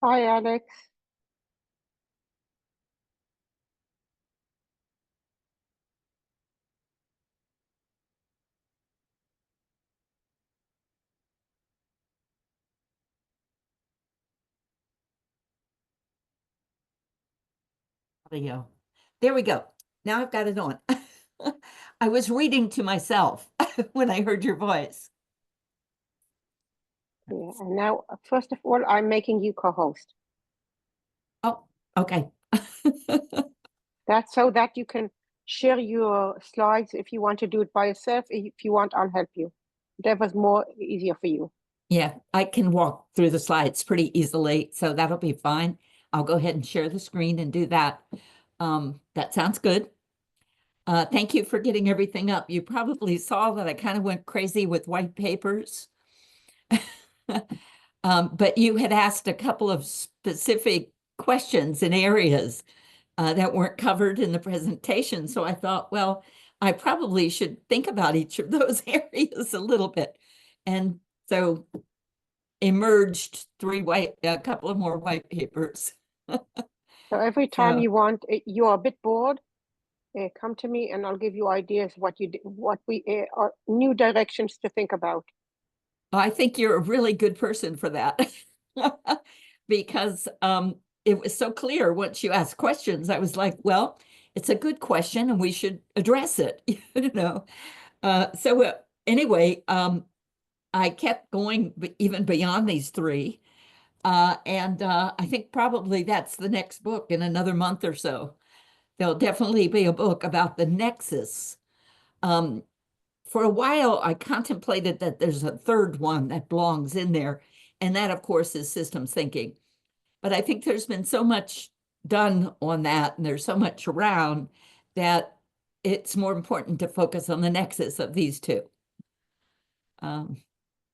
Hi, Alex. Audio. There we go. Now I've got it on. I was reading to myself when I heard your voice. Yeah, and now, first of all, I'm making you co-host. Oh, okay. That's so that you can share your slides if you want to do it by yourself. If you want, I'll help you. Whatever's more easier for you. Yeah, I can walk through the slides pretty easily, so that'll be fine. I'll go ahead and share the screen and do that. That sounds good. Thank you for getting everything up. You probably saw that I kind of went crazy with white papers. But you had asked a couple of specific questions in areas that weren't covered in the presentation. So I thought, well, I probably should think about each of those areas a little bit. And so emerged a couple of more white papers. So every time So, you want, you're a bit bored, come to me and I'll give you ideas what we are new directions to think about. I think you're a really good person for that. Because it was so clear once you asked questions. I was like, well, it's a good question and we should address it, you know. Anyway, I kept going even beyond these three. And I think probably that's the next book in another month or so. There'll definitely be a book about the nexus. Um, for a while, I contemplated that there's a third one that belongs in there. And that, of course, is systems thinking. But I think there's been so much done on that, and there's so much around that it's more important to focus on the nexus of these two.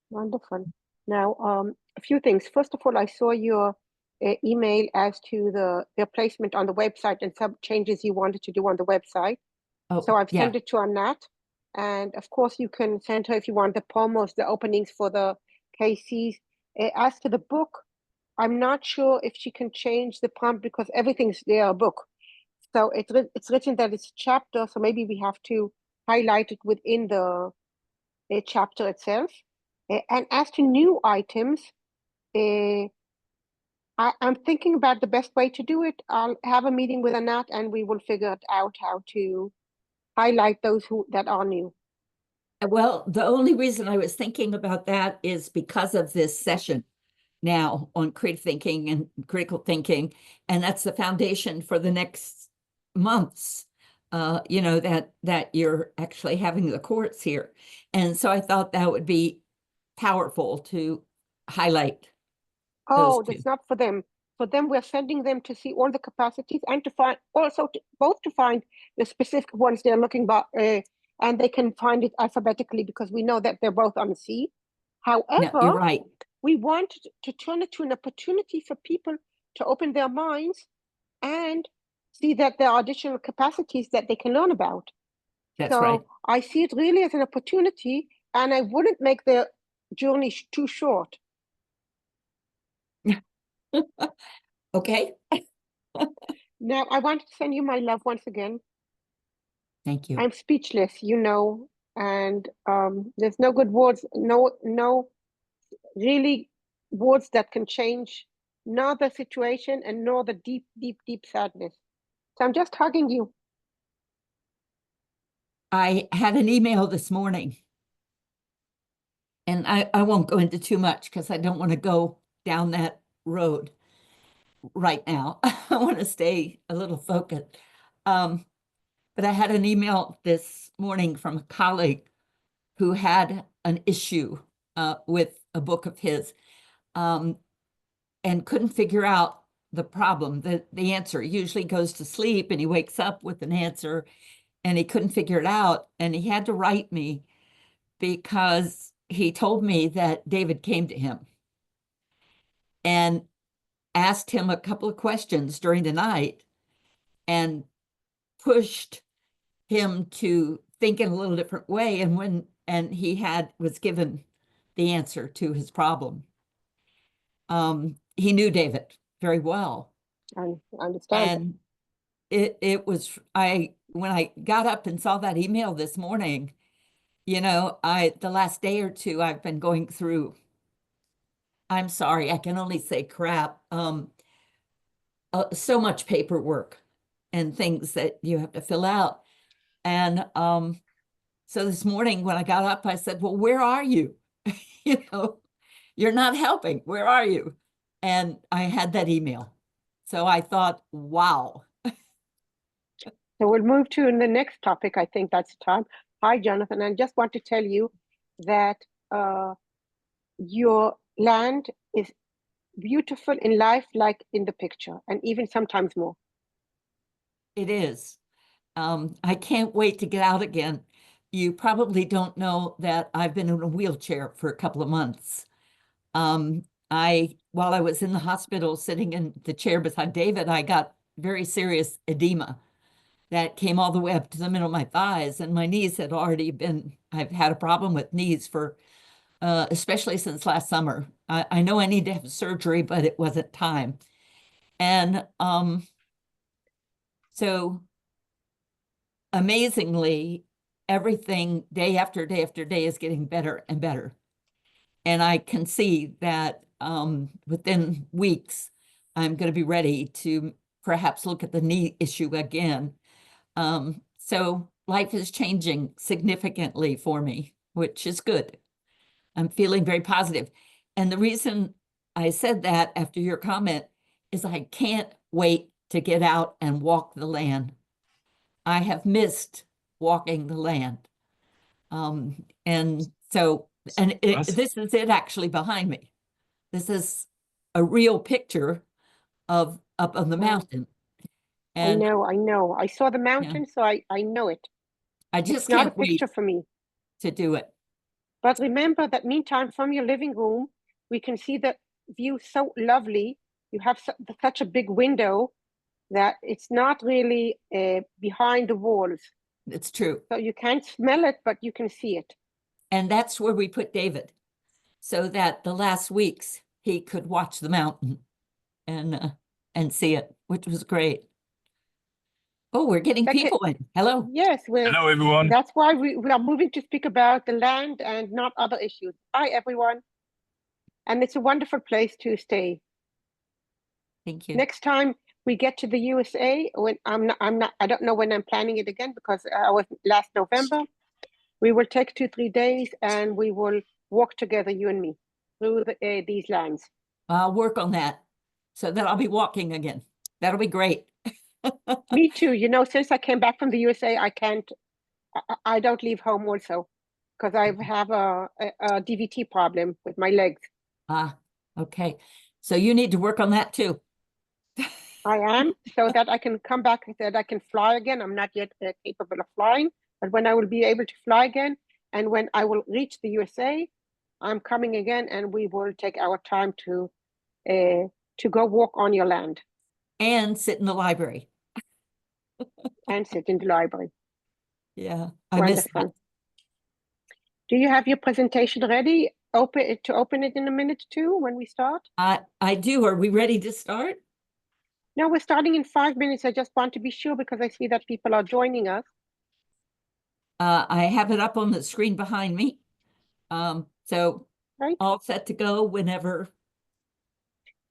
Wonderful. Now, a few things. First of all, I saw your email as to the placement on the website and some changes you wanted to do on the website. So Oh, I've yeah. sent it to Annette. And of course, you can send her if you want the promos, the openings for the KCs. As to the book, I'm not sure if she can change the prompt because everything's there, a book. So it's written that it's a chapter, so maybe we have to highlight it within the chapter itself. And as to new items, I'm thinking about the best way to do it. I'll have a meeting with Annette and we will figure it out how to highlight those that are new. Well, the only reason I was thinking about that is because of this session now on creative thinking and critical thinking. And that's the foundation for the next months, that you're actually having the courts here. And so I thought that would be powerful to highlight those Oh, two. that's not for them. For them, we're sending them to see all the capacities and to find also both to find the specific ones they're looking for, and they can find it alphabetically because we know that they're both on C. No, However, you're right. we want to turn it to an opportunity for people to open their minds and see that there are additional capacities that they can learn about. That's right. So I see it really as an opportunity, and I wouldn't make the journey too short. Okay. Now, I want to send you my love once again. Thank you. I'm speechless, and there's no good words, no really words that can change nor the situation and nor the deep, deep, deep sadness. So I'm just hugging you. I had an email this morning, and I won't go into too much because I don't want to go down that road right now. I want to stay a little focused. Um, but I had an email this morning from a colleague who had an issue with a book of his, um, and couldn't figure out the problem, the answer. He usually goes to sleep and he wakes up with an answer, and he couldn't figure it out. And he had to write me because he told me that David came to him and asked him a couple of questions during the night and pushed him to think in a little different way. And he was given the answer to his problem. He knew David. very well. I understand. And it was, when I got up and saw that email this morning, you know, the last day or two, I've been going through, I'm sorry, I can only say crap. So much paperwork and things that you have to fill out. And so this morning when I got up, I said, well, where are you? You know, you're not helping. Where are you? And I had that email. So I thought, wow. So we'll move to the next topic. I think that's time. Hi, Jonathan. I just want to tell you that your land is beautiful in life, like in the picture, and even sometimes more. It is. I can't wait to get out again. You probably don't know that I've been in a wheelchair for a couple of months. While I was in the hospital sitting in the chair beside David, I got very serious edema that came all the way up to the middle of my thighs, and my knees had already been, I've had a problem with knees for, especially since last summer. I know I need to have surgery, but it wasn't time. And so amazingly, everything day after day after day is getting better and better. And I can see that within weeks, I'm going to be ready to perhaps look at the knee issue again. So life is changing significantly for me, which is good. I'm feeling very positive. And the reason I said that after your comment is I can't wait to get out and walk the land. I have missed walking the land. And so, and this is it actually behind me. This is a real picture of up on the mountain. And I know. I saw the mountain, so I know it. I just It's not a can't wait picture for me. to do it. But remember that meantime, from your living room, we can see the view so lovely. You have such a big window that it's not really behind the walls. It's true. So you can't smell it, but you can see it. And that's where we put David, so that the last weeks he could watch the mountain and see it, which was great. Oh, we're getting people in. Hello. Yes, hello everyone. That's why we are moving to speak about the land and not other issues. Hi, everyone. And it's a wonderful place to stay. Thank you. Next time we get to the USA, when I don't know when I'm planning it again because I was last November. We will take 2-3 days and we will walk together, you and me, through these lands. I'll work on that so that I'll be walking again. That'll be great. Me too. You know, since I came back from the USA, I don't leave home also because I have a DVT problem with my legs. Ah, okay. So you need to work on that too. I am, so that I can come back, that I can fly again. I'm not yet capable of flying, but when I will be able to fly again, and when I will reach the USA, I'm coming again, and we will take our time to go walk on your land. And sit in the library. And sit in the library. Yeah, I miss that. Do you have your presentation ready? Open it in a minute too when we start? I do. Are we ready to start? No, we're starting in 5 minutes. I just want to be sure because I see that people are joining us. I have it up on the screen behind me. So right. All set to go whenever.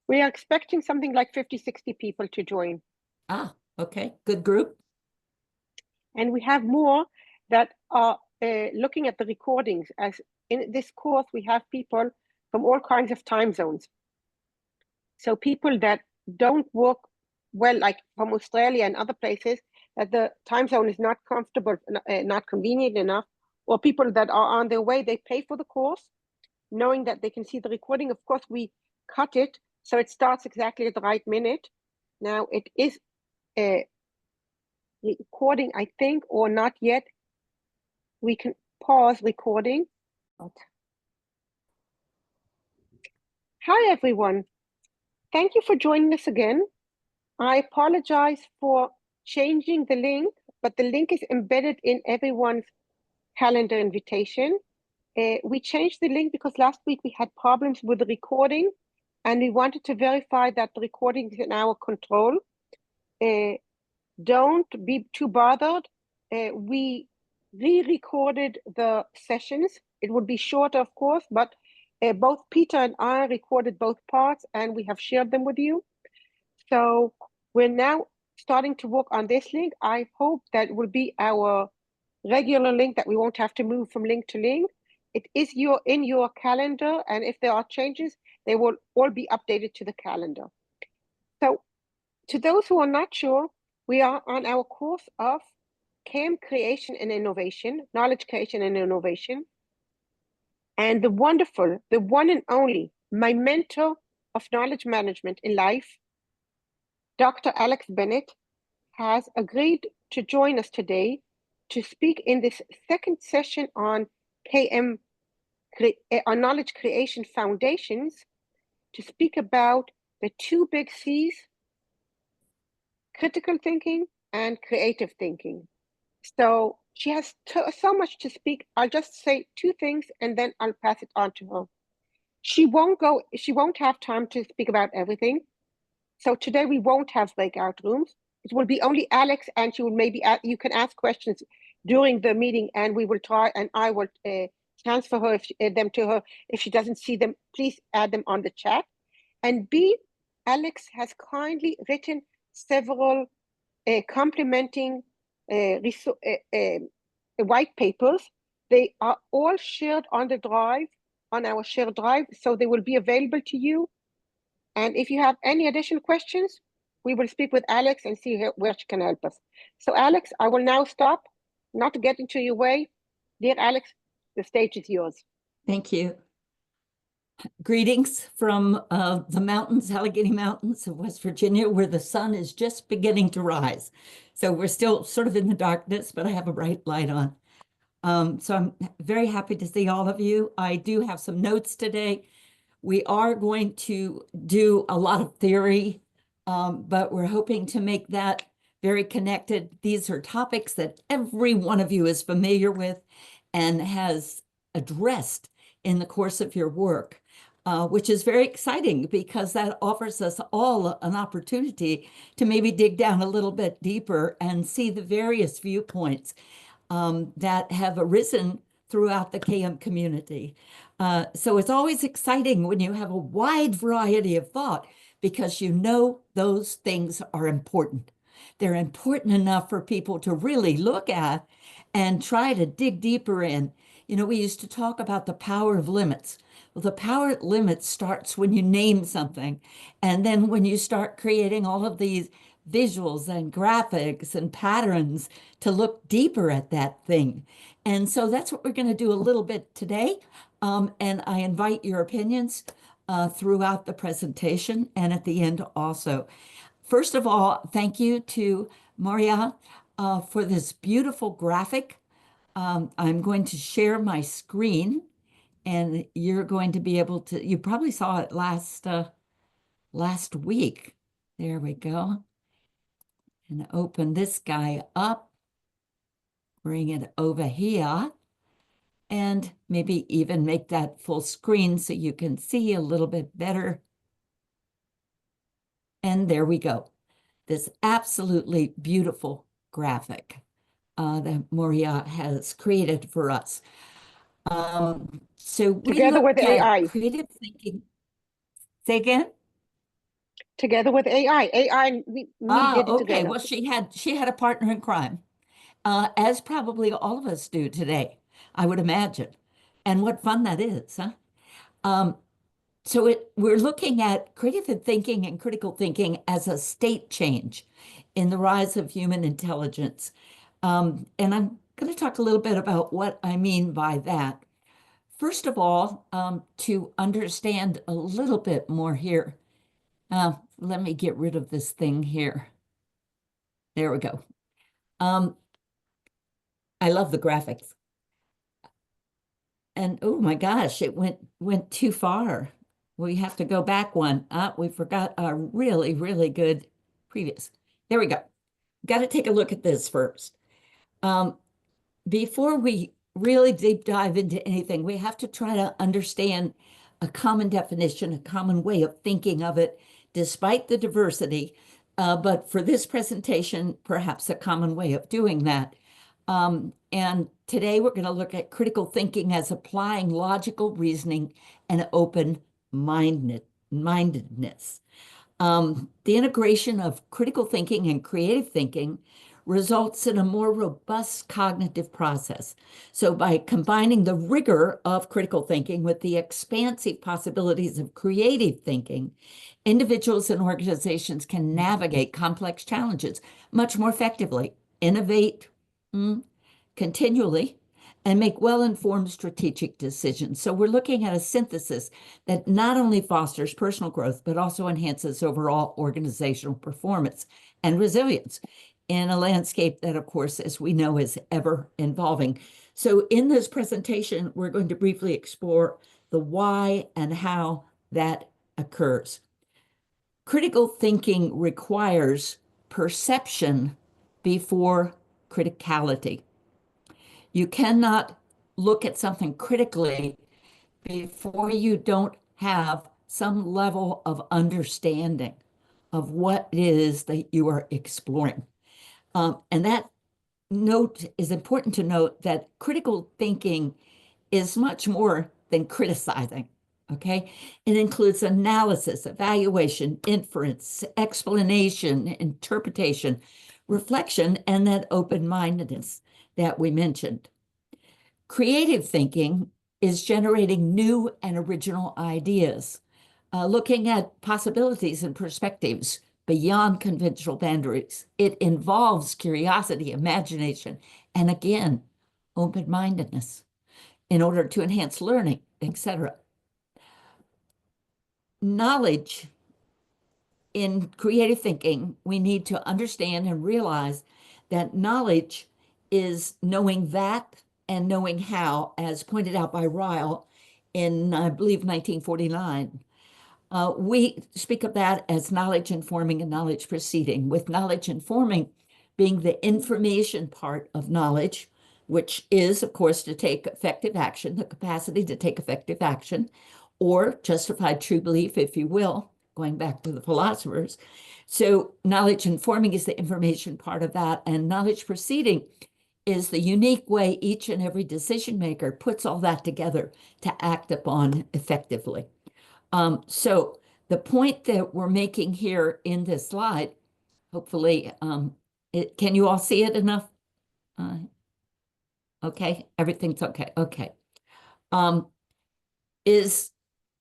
We are expecting something like 50-60 people to join. Ah, okay, good group. And we have more that are looking at the recordings. As in this course, we have people from all kinds of time zones. So people that don't work well, like from Australia and other places, that the time zone is not comfortable, not convenient enough, or people that are on their way, they pay for the course, knowing that they can see the recording. Of course, we cut it so it starts exactly at the right minute. Now it is recording, I think, or not yet. We can pause recording. Hi, everyone. Thank you for joining us again. I apologize for changing the link, but the link is embedded in everyone's calendar invitation. We changed the link because last week we had problems with the recording, and we wanted to verify that the recording is in our control. Don't be too bothered. We re-recorded the sessions. It would be shorter, of course, but both Peter and I recorded both parts, and we have shared them with you. So we're now starting to work on this link. I hope that will be our regular link, that we won't have to move from link to link. It is in your calendar, and if there are changes, they will all be updated to the calendar. So to those who are not sure, we are on our course of KM Creation and Innovation, Knowledge Creation and Innovation. And the wonderful, the one and only, my mentor of knowledge management in life, Dr. Alex Bennett, has agreed to join us today to speak in this second session on on Knowledge Creation Foundations, to speak about the two big C's, critical thinking and creative thinking. So she has so much to speak. I'll just say two things and then I'll pass it on to her. She won't have time to speak about everything. So today we won't have breakout rooms. It will be only Alex, and she will you can ask questions during the meeting, and we will try, and I will transfer them to her. If she doesn't see them, please add them on the chat. And B, Alex has kindly written several complementing white papers. They are all shared on the drive, on our shared drive, so they will be available to you. And if you have any additional questions, we will speak with Alex and see where she can help us. So Alex, I will now stop, not to get into your way. Dear Alex, the stage is yours. Thank you. Greetings from the mountains, Allegheny Mountains of West Virginia, where the sun is just beginning to rise. So we're still sort of in the darkness, but I have a bright light on. So I'm very happy to see all of you. I do have some notes today. We are going to do a lot of theory, but we're hoping to make that very connected. These are topics that every one of you is familiar with and has addressed in the course of your work, which is very exciting because that offers us all an opportunity to maybe dig down a little bit deeper and see the various viewpoints that have arisen throughout the KM community. So it's always exciting when you have a wide variety of thought, because you know those things are important. They're important enough for people to really look at and try to dig deeper in. You know, we used to talk about the power of limits. Well, the power of limits starts when you name something. And then when you start creating all of these visuals and graphics and patterns to look deeper at that thing. And so that's what we're going to do a little bit today. And I invite your opinions throughout the presentation and at the end also. First of all, thank you to Maria for this beautiful graphic. I'm going to share my screen, and you're going to be able to, you probably saw it last week. There we go. And open this guy up, bring it over here, and maybe even make that full screen so you can see a little bit better. And there we go. This absolutely beautiful graphic that Moria has created for us. So we Together with AI. Creative thinking. Say again? Together with AI. AI, we did it Okay. together. Well, she had a partner in crime, as probably all of us do today, I would imagine. And what fun that is, huh? So we're looking at creative thinking and critical thinking as a state change in the rise of human intelligence. And I'm going to talk a little bit about what I mean by that. First of all, to understand a little bit more here, let me get rid of this thing here. There we go. I love the graphics. And oh my gosh, it went too far. We have to go back one. We forgot a really, really good previous. There we go. Got to take a look at this first. Before we really deep dive into anything, we have to try to understand a common definition, a common way of thinking of it, despite the diversity. But for this presentation, perhaps a common way of doing that. And today we're going to look at critical thinking as applying logical reasoning and open-mindedness. The integration of critical thinking and creative thinking results in a more robust cognitive process. So by combining the rigor of critical thinking with the expansive possibilities of creative thinking, individuals and organizations can navigate complex challenges much more effectively, innovate continually, and make well-informed strategic decisions. So we're looking at a synthesis that not only fosters personal growth, but also enhances overall organizational performance and resilience in a landscape that, of course, as we know, is ever evolving. So in this presentation, we're going to briefly explore the why and how that occurs. Critical thinking requires perception before criticality. You cannot look at something critically before you don't have some level of understanding of what it is that you are exploring. And that note is important to note that critical thinking is much more than criticizing, okay? It includes analysis, evaluation, inference, explanation, interpretation, reflection, and that open-mindedness that we mentioned. Creative thinking is generating new and original ideas, looking at possibilities and perspectives beyond conventional boundaries. It involves curiosity, imagination, and again, open-mindedness in order to enhance learning, etc. Knowledge in creative thinking, we need to understand and realize that knowledge is knowing that and knowing how, as pointed out by Ryle in, I believe, 1949. We speak of that as knowledge informing and knowledge proceeding, with knowledge informing being the information part of knowledge, which is, of course, to take effective action, the capacity to take effective action, or justified true belief, if you will, going back to the philosophers. So knowledge informing is the information part of that, and knowledge proceeding is the unique way each and every decision maker puts all that together to act upon effectively. So the point that we're making here in this slide, hopefully, can you all see it enough? Okay, everything's okay. Okay.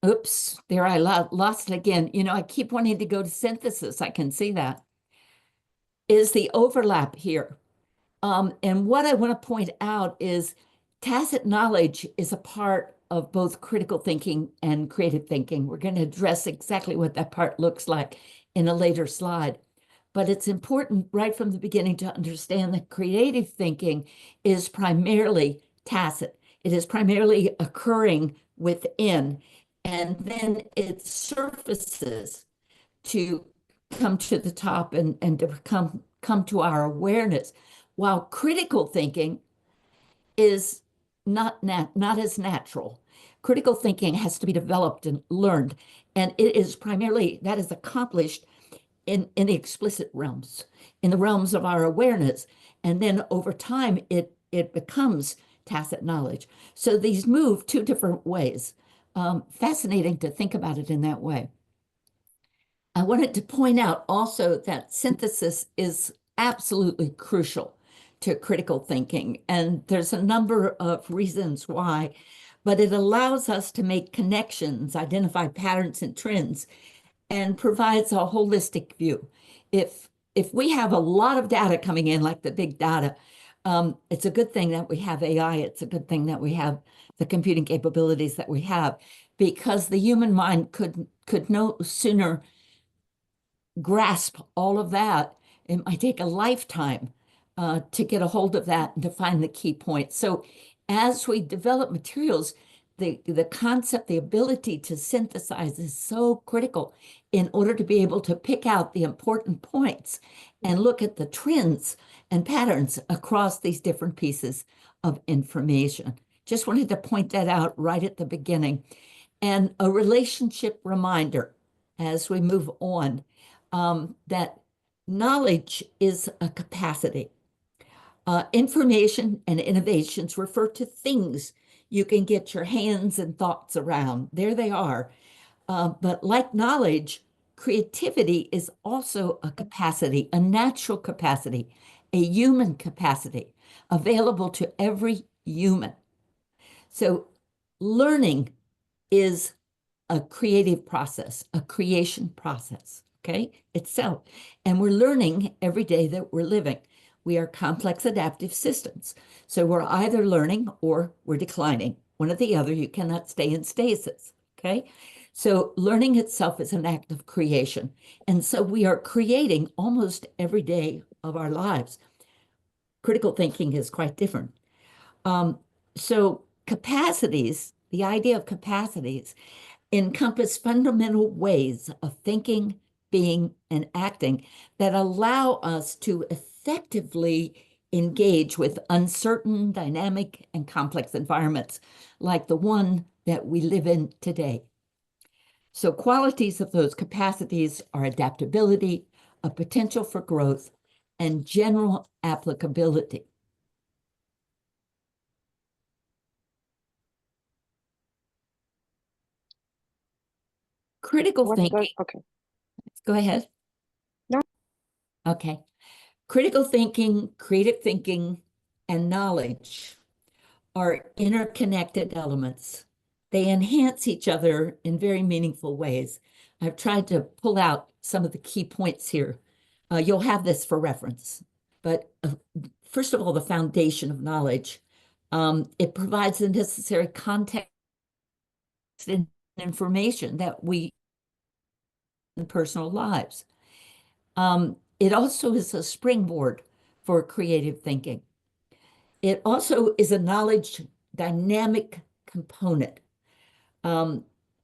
Oops, there I lost it again. You know, I keep wanting to go to synthesis. I can see that. Is the overlap here. And what I want to point out is tacit knowledge is a part of both critical thinking and creative thinking. We're going to address exactly what that part looks like in a later slide. But it's important right from the beginning to understand that creative thinking is primarily tacit. It is primarily occurring within, and then it surfaces to come to the top and to come to our awareness. While critical thinking is not as natural. Critical thinking has to be developed and learned, and it is primarily, that is accomplished in the explicit realms, in the realms of our awareness, and then over time it becomes tacit knowledge. So these move two different ways. Fascinating to think about it in that way. I wanted to point out also that synthesis is absolutely crucial to critical thinking, and there's a number of reasons why, but it allows us to make connections, identify patterns and trends, and provides a holistic view. If we have a lot of data coming in, like the big data, it's a good thing that we have AI. It's a good thing that we have the computing capabilities that we have, because the human mind could no sooner grasp all of that. It might take a lifetime to get a hold of that and to find the key points. So as we develop materials, the concept, the ability to synthesize is so critical in order to be able to pick out the important points and look at the trends and patterns across these different pieces of information. Just wanted to point that out right at the beginning. and a relationship reminder as we move on, that knowledge is a capacity. Information and innovations refer to things you can get your hands and thoughts around. There they are. But like knowledge, creativity is also a capacity, a natural capacity, a human capacity available to every human. So learning is a creative process, a creation process, okay, itself. And we're learning every day that we're living. We are complex adaptive systems. So we're either learning or we're declining. One or the other, you cannot stay in stasis, okay? So learning itself is an act of creation. And so we are creating almost every day of our lives. Critical thinking is quite different. So capacities, the idea of capacities encompass fundamental ways of thinking, being, and acting that allow us to effectively engage with uncertain, dynamic, and complex environments like the one that we live in today. So qualities of those capacities are adaptability, a potential for growth, and general applicability. Critical What thinking. does, okay. Go ahead. No. Okay. Critical thinking, creative thinking, and knowledge are interconnected elements. They enhance each other in very meaningful ways. I've tried to pull out some of the key points here. You'll have this for reference. But first of all, the foundation of knowledge. It provides the necessary context and information that we in personal lives. It also is a springboard for creative thinking. It also is a knowledge dynamic component.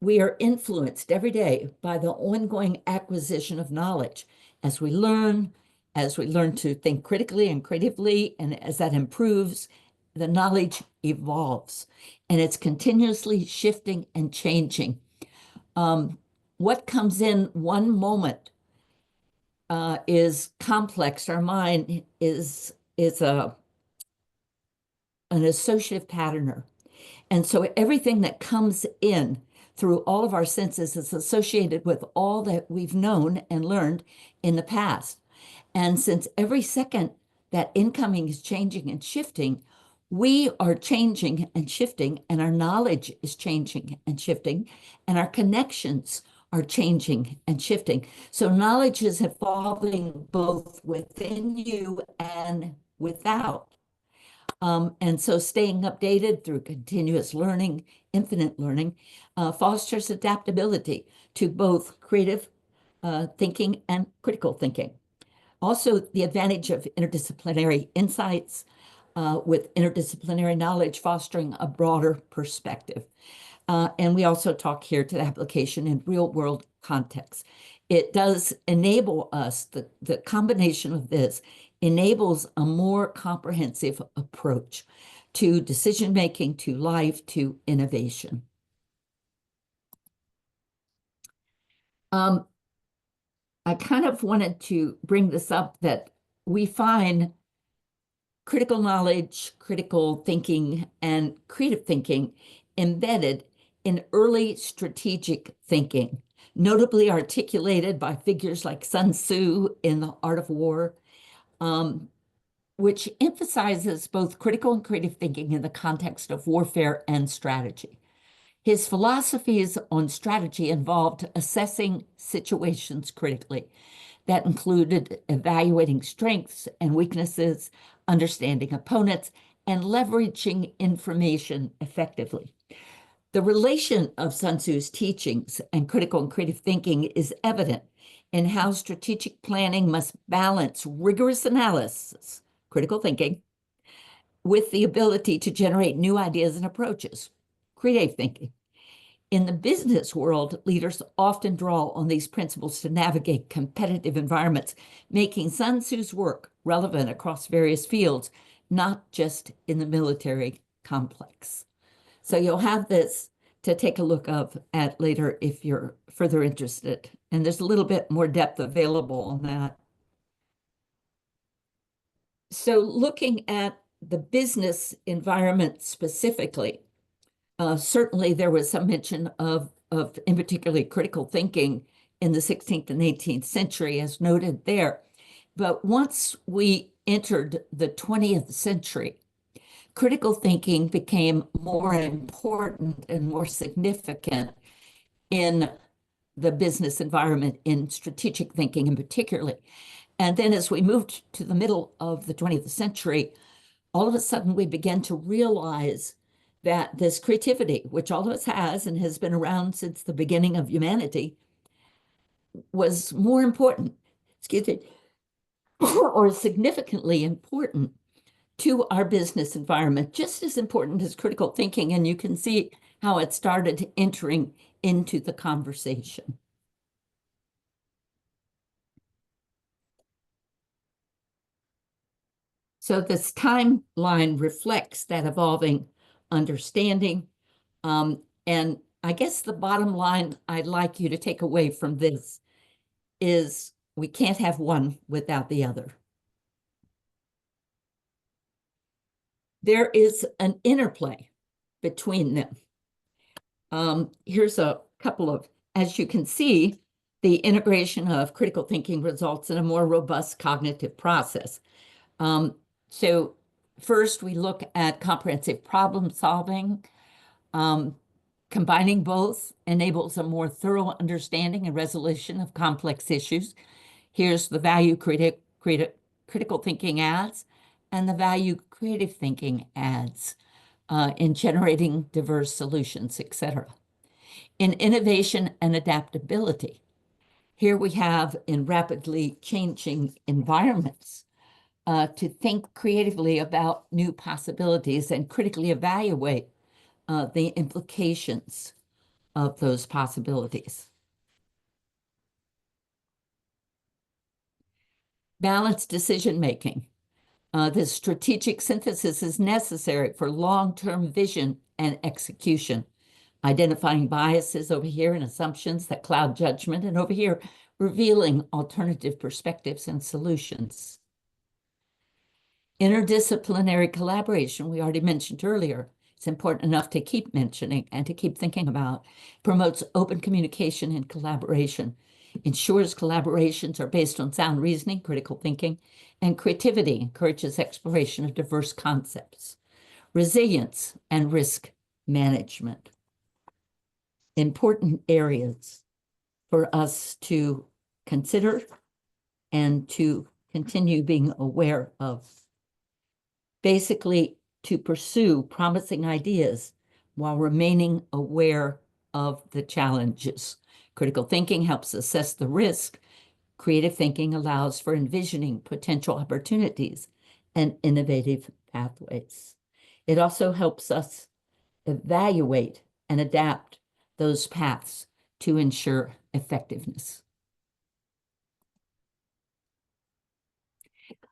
We are influenced every day by the ongoing acquisition of knowledge as we learn to think critically and creatively, and as that improves, the knowledge evolves and it's continuously shifting and changing. What comes in one moment is complex. Our mind is an associative patterner. And so everything that comes in through all of our senses is associated with all that we've known and learned in the past. And since every second that incoming is changing and shifting, we are changing and shifting, and our knowledge is changing and shifting, and our connections are changing and shifting. So knowledge is evolving both within you and without. And so staying updated through continuous learning, infinite learning, fosters adaptability to both creative thinking and critical thinking. Also, the advantage of interdisciplinary insights with interdisciplinary knowledge fostering a broader perspective. And we also talk here to the application in real world context. It does enable us, the combination of this enables a more comprehensive approach to decision making, to life, to innovation. I kind of wanted to bring this up that we find critical knowledge, critical thinking, and creative thinking embedded in early strategic thinking, notably articulated by figures like Sun Tzu in The Art of War, which emphasizes both critical and creative thinking in the context of warfare and strategy. His philosophies on strategy involved assessing situations critically. That included evaluating strengths and weaknesses, understanding opponents, and leveraging information effectively. The relation of Sun Tzu's teachings and critical and creative thinking is evident in how strategic planning must balance rigorous analysis, critical thinking, with the ability to generate new ideas and approaches, creative thinking. In the business world, leaders often draw on these principles to navigate competitive environments, making Sun Tzu's work relevant across various fields, not just in the military complex. So you'll have this to take a look at later if you're further interested. And there's a little bit more depth available on that. So looking at the business environment specifically, certainly there was some mention of in particularly critical thinking in the 16th and 18th century, as noted there. But once we entered the 20th century, critical thinking became more important and more significant in the business environment, in strategic thinking in particular. And then as we moved to the middle of the 20th century, all of a sudden we began to realize that this creativity, which all of us has and has been around since the beginning of humanity, was more important, excuse me, or significantly important to our business environment, just as important as critical thinking. And you can see how it started entering into the conversation. So this timeline reflects that evolving understanding. And I guess the bottom line I'd like you to take away from this is we can't have one without the other. There is an interplay between them. Here's a couple of, as you can see, the integration of critical thinking results in a more robust cognitive process. So first, we look at comprehensive problem solving. Combining both enables a more thorough understanding and resolution of complex issues. Here's the value critical thinking adds and the value creative thinking adds in generating diverse solutions, etc. In innovation and adaptability, here we have in rapidly changing environments to think creatively about new possibilities and critically evaluate the implications of those possibilities. Balanced decision-making. This strategic synthesis is necessary for long-term vision and execution, identifying biases over here and assumptions that cloud judgment, and over here, revealing alternative perspectives and solutions. Interdisciplinary collaboration, we already mentioned earlier. It's important enough to keep mentioning and to keep thinking about. Promotes open communication and collaboration. Ensures collaborations are based on sound reasoning, critical thinking, and creativity. Encourages exploration of diverse concepts. Resilience and risk management. Important areas for us to consider and to continue being aware of. Basically, to pursue promising ideas while remaining aware of the challenges. Critical thinking helps assess the risk. Creative thinking allows for envisioning potential opportunities and innovative pathways. It also helps us evaluate and adapt those paths to ensure effectiveness.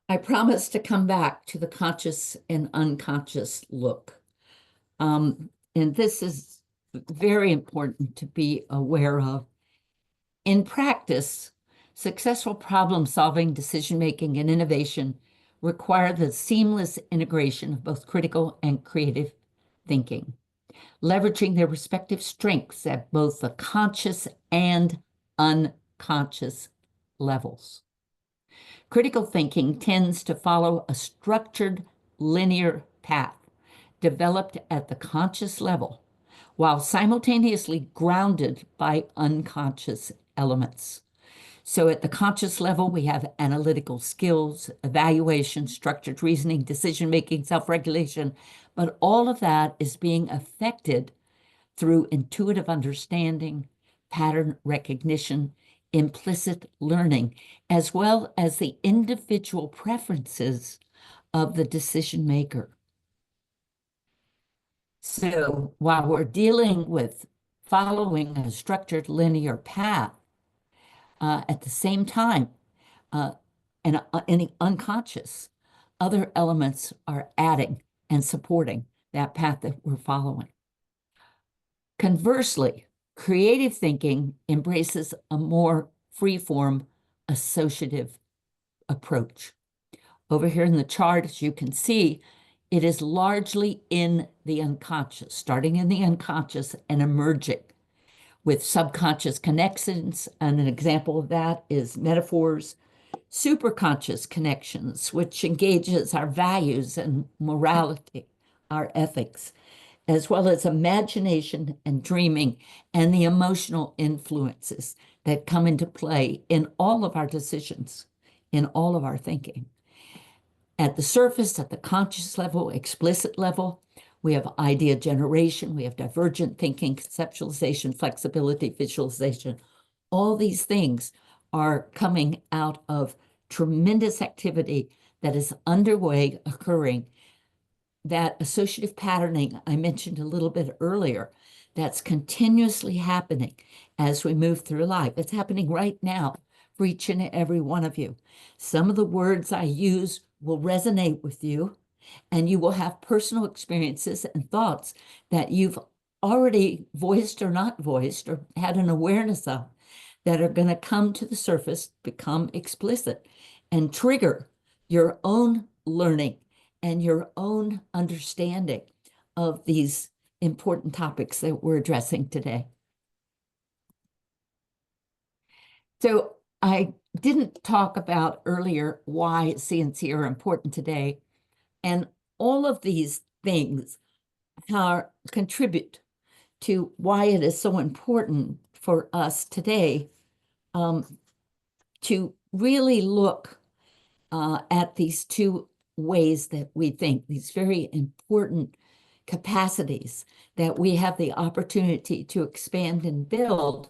I promise to come back to the conscious and unconscious look. And this is very important to be aware of. In practice, successful problem solving, decision-making, and innovation require the seamless integration of both critical and creative thinking, leveraging their respective strengths at both the conscious and unconscious levels. Critical thinking tends to follow a structured linear path developed at the conscious level, while simultaneously grounded by unconscious elements. So at the conscious level, we have analytical skills, evaluation, structured reasoning, decision-making, self-regulation, but all of that is being affected through intuitive understanding, pattern recognition, implicit learning, as well as the individual preferences of the decision maker. So while we're dealing with following a structured linear path, at the same time, and any unconscious, other elements are adding and supporting that path that we're following. Conversely, creative thinking embraces a more free-form associative approach. Over here in the chart, as you can see, it is largely in the unconscious, starting in the unconscious and emerging with subconscious connections. And an example of that is metaphors, superconscious connections, which engages our values and morality, our ethics, as well as imagination and dreaming and the emotional influences that come into play in all of our decisions, in all of our thinking. At the surface, at the conscious level, explicit level, we have idea generation, we have divergent thinking, conceptualization, flexibility, visualization. All these things are coming out of tremendous activity that is underway, occurring. That associative patterning I mentioned a little bit earlier, that's continuously happening as we move through life. It's happening right now for each and every one of you. Some of the words I use will resonate with you, and you will have personal experiences and thoughts that you've already voiced or not voiced or had an awareness of that are going to come to the surface, become explicit, and trigger your own learning and your own understanding of these important topics that we're addressing today. So I didn't talk about earlier why CNC are important today. And all of these things contribute to why it is so important for us today to really look at these two ways that we think, these very important capacities that we have the opportunity to expand and build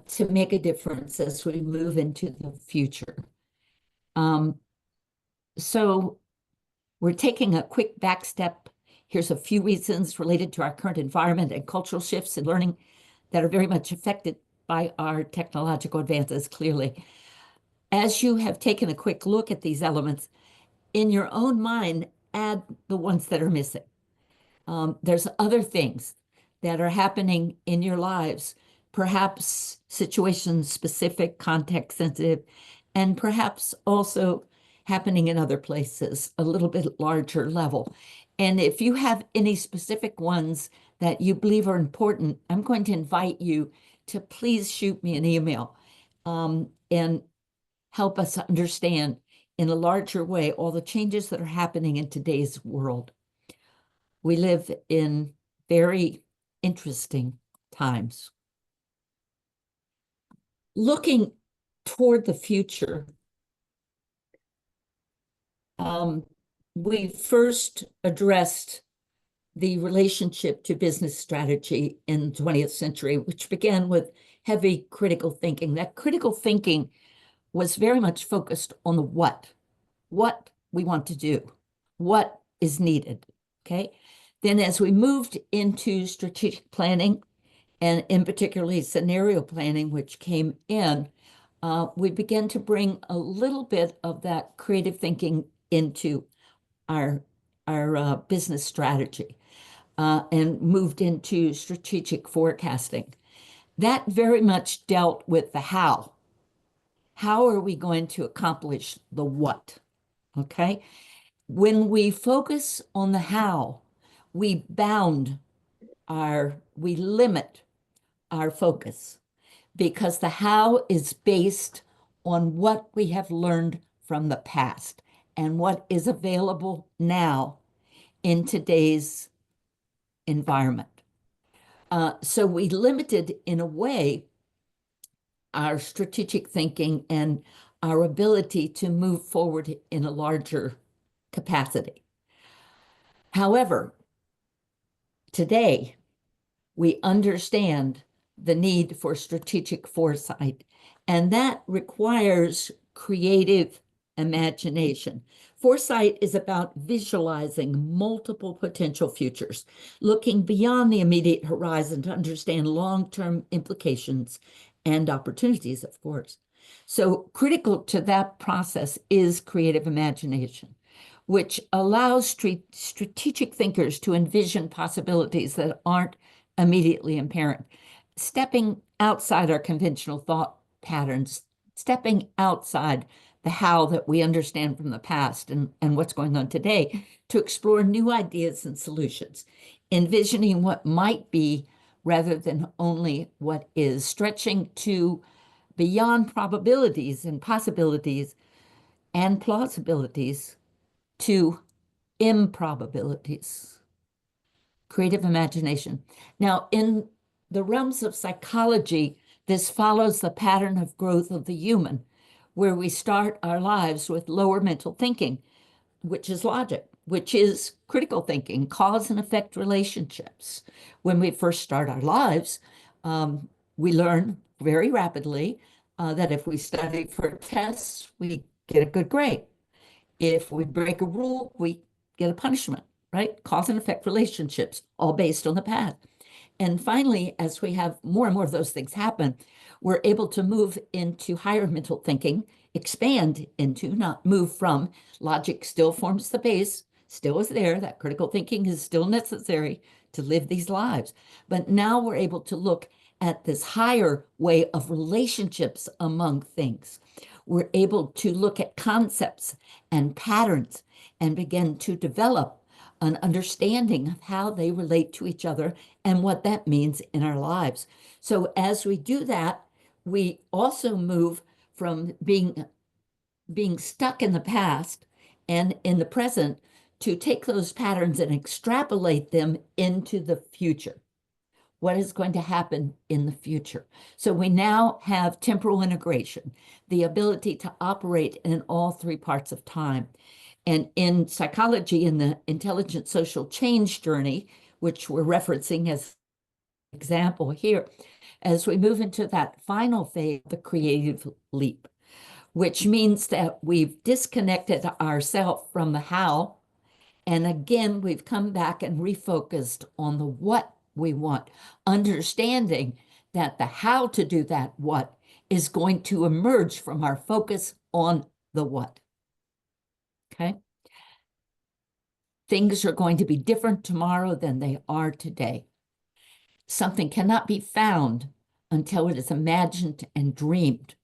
to make a difference as we move into the future. So we're taking a quick back step. Here's a few reasons related to our current environment and cultural shifts in learning that are very much affected by our technological advances, clearly. As you have taken a quick look at these elements, in your own mind, add the ones that are missing. There's other things that are happening in your lives, perhaps situation-specific, context-sensitive, and perhaps also happening in other places, a little bit larger level. And if you have any specific ones that you believe are important, I'm going to invite you to please shoot me an email and help us understand in a larger way all the changes that are happening in today's world. We live in very interesting times. Looking toward the future, we first addressed the relationship to business strategy in the 20th century, which began with heavy critical thinking. That critical thinking was very much focused on the what we want to do, what is needed, okay? Then as we moved into strategic planning, and in particularly scenario planning, which came in, we began to bring a little bit of that creative thinking into our business strategy and moved into strategic forecasting. That very much dealt with the how. How are we going to accomplish the what? Okay. When we focus on the how, we limit our focus because the how is based on what we have learned from the past and what is available now in today's environment. So we limited, in a way, our strategic thinking and our ability to move forward in a larger capacity. However, today, we understand the need for strategic foresight, and that requires creative imagination. Foresight is about visualizing multiple potential futures, looking beyond the immediate horizon to understand long-term implications and opportunities, of course. So critical to that process is creative imagination, which allows strategic thinkers to envision possibilities that aren't immediately apparent. Stepping outside our conventional thought patterns, stepping outside the how that we understand from the past and what's going on today to explore new ideas and solutions, envisioning what might be rather than only what is, stretching to beyond probabilities and possibilities and plausibilities to improbabilities. Creative imagination. Now, in the realms of psychology, this follows the pattern of growth of the human, where we start our lives with lower mental thinking, which is logic, which is critical thinking, cause and effect relationships. When we first start our lives, we learn very rapidly that if we study for tests, we get a good grade. If we break a rule, we get a punishment, right? Cause and effect relationships, all based on the past. And finally, as we have more and more of those things happen, we're able to move into higher mental thinking, expand into, not move from. Logic still forms the base, still is there. That critical thinking is still necessary to live these lives. But now we're able to look at this higher way of relationships among things. We're able to look at concepts and patterns and begin to develop an understanding of how they relate to each other and what that means in our lives. So as we do that, we also move from being stuck in the past and in the present to take those patterns and extrapolate them into the future. What is going to happen in the future? So we now have temporal integration, the ability to operate in all three parts of time. And in psychology, in the intelligent social change journey, which we're referencing as an example here, as we move into that final phase, the creative leap, which means that we've disconnected ourselves from the how. And again, we've come back and refocused on the what we want, understanding that the how to do that what is going to emerge from our focus on the what. Okay? Things are going to be different tomorrow than they are today. Something cannot be found until it is imagined and dreamed.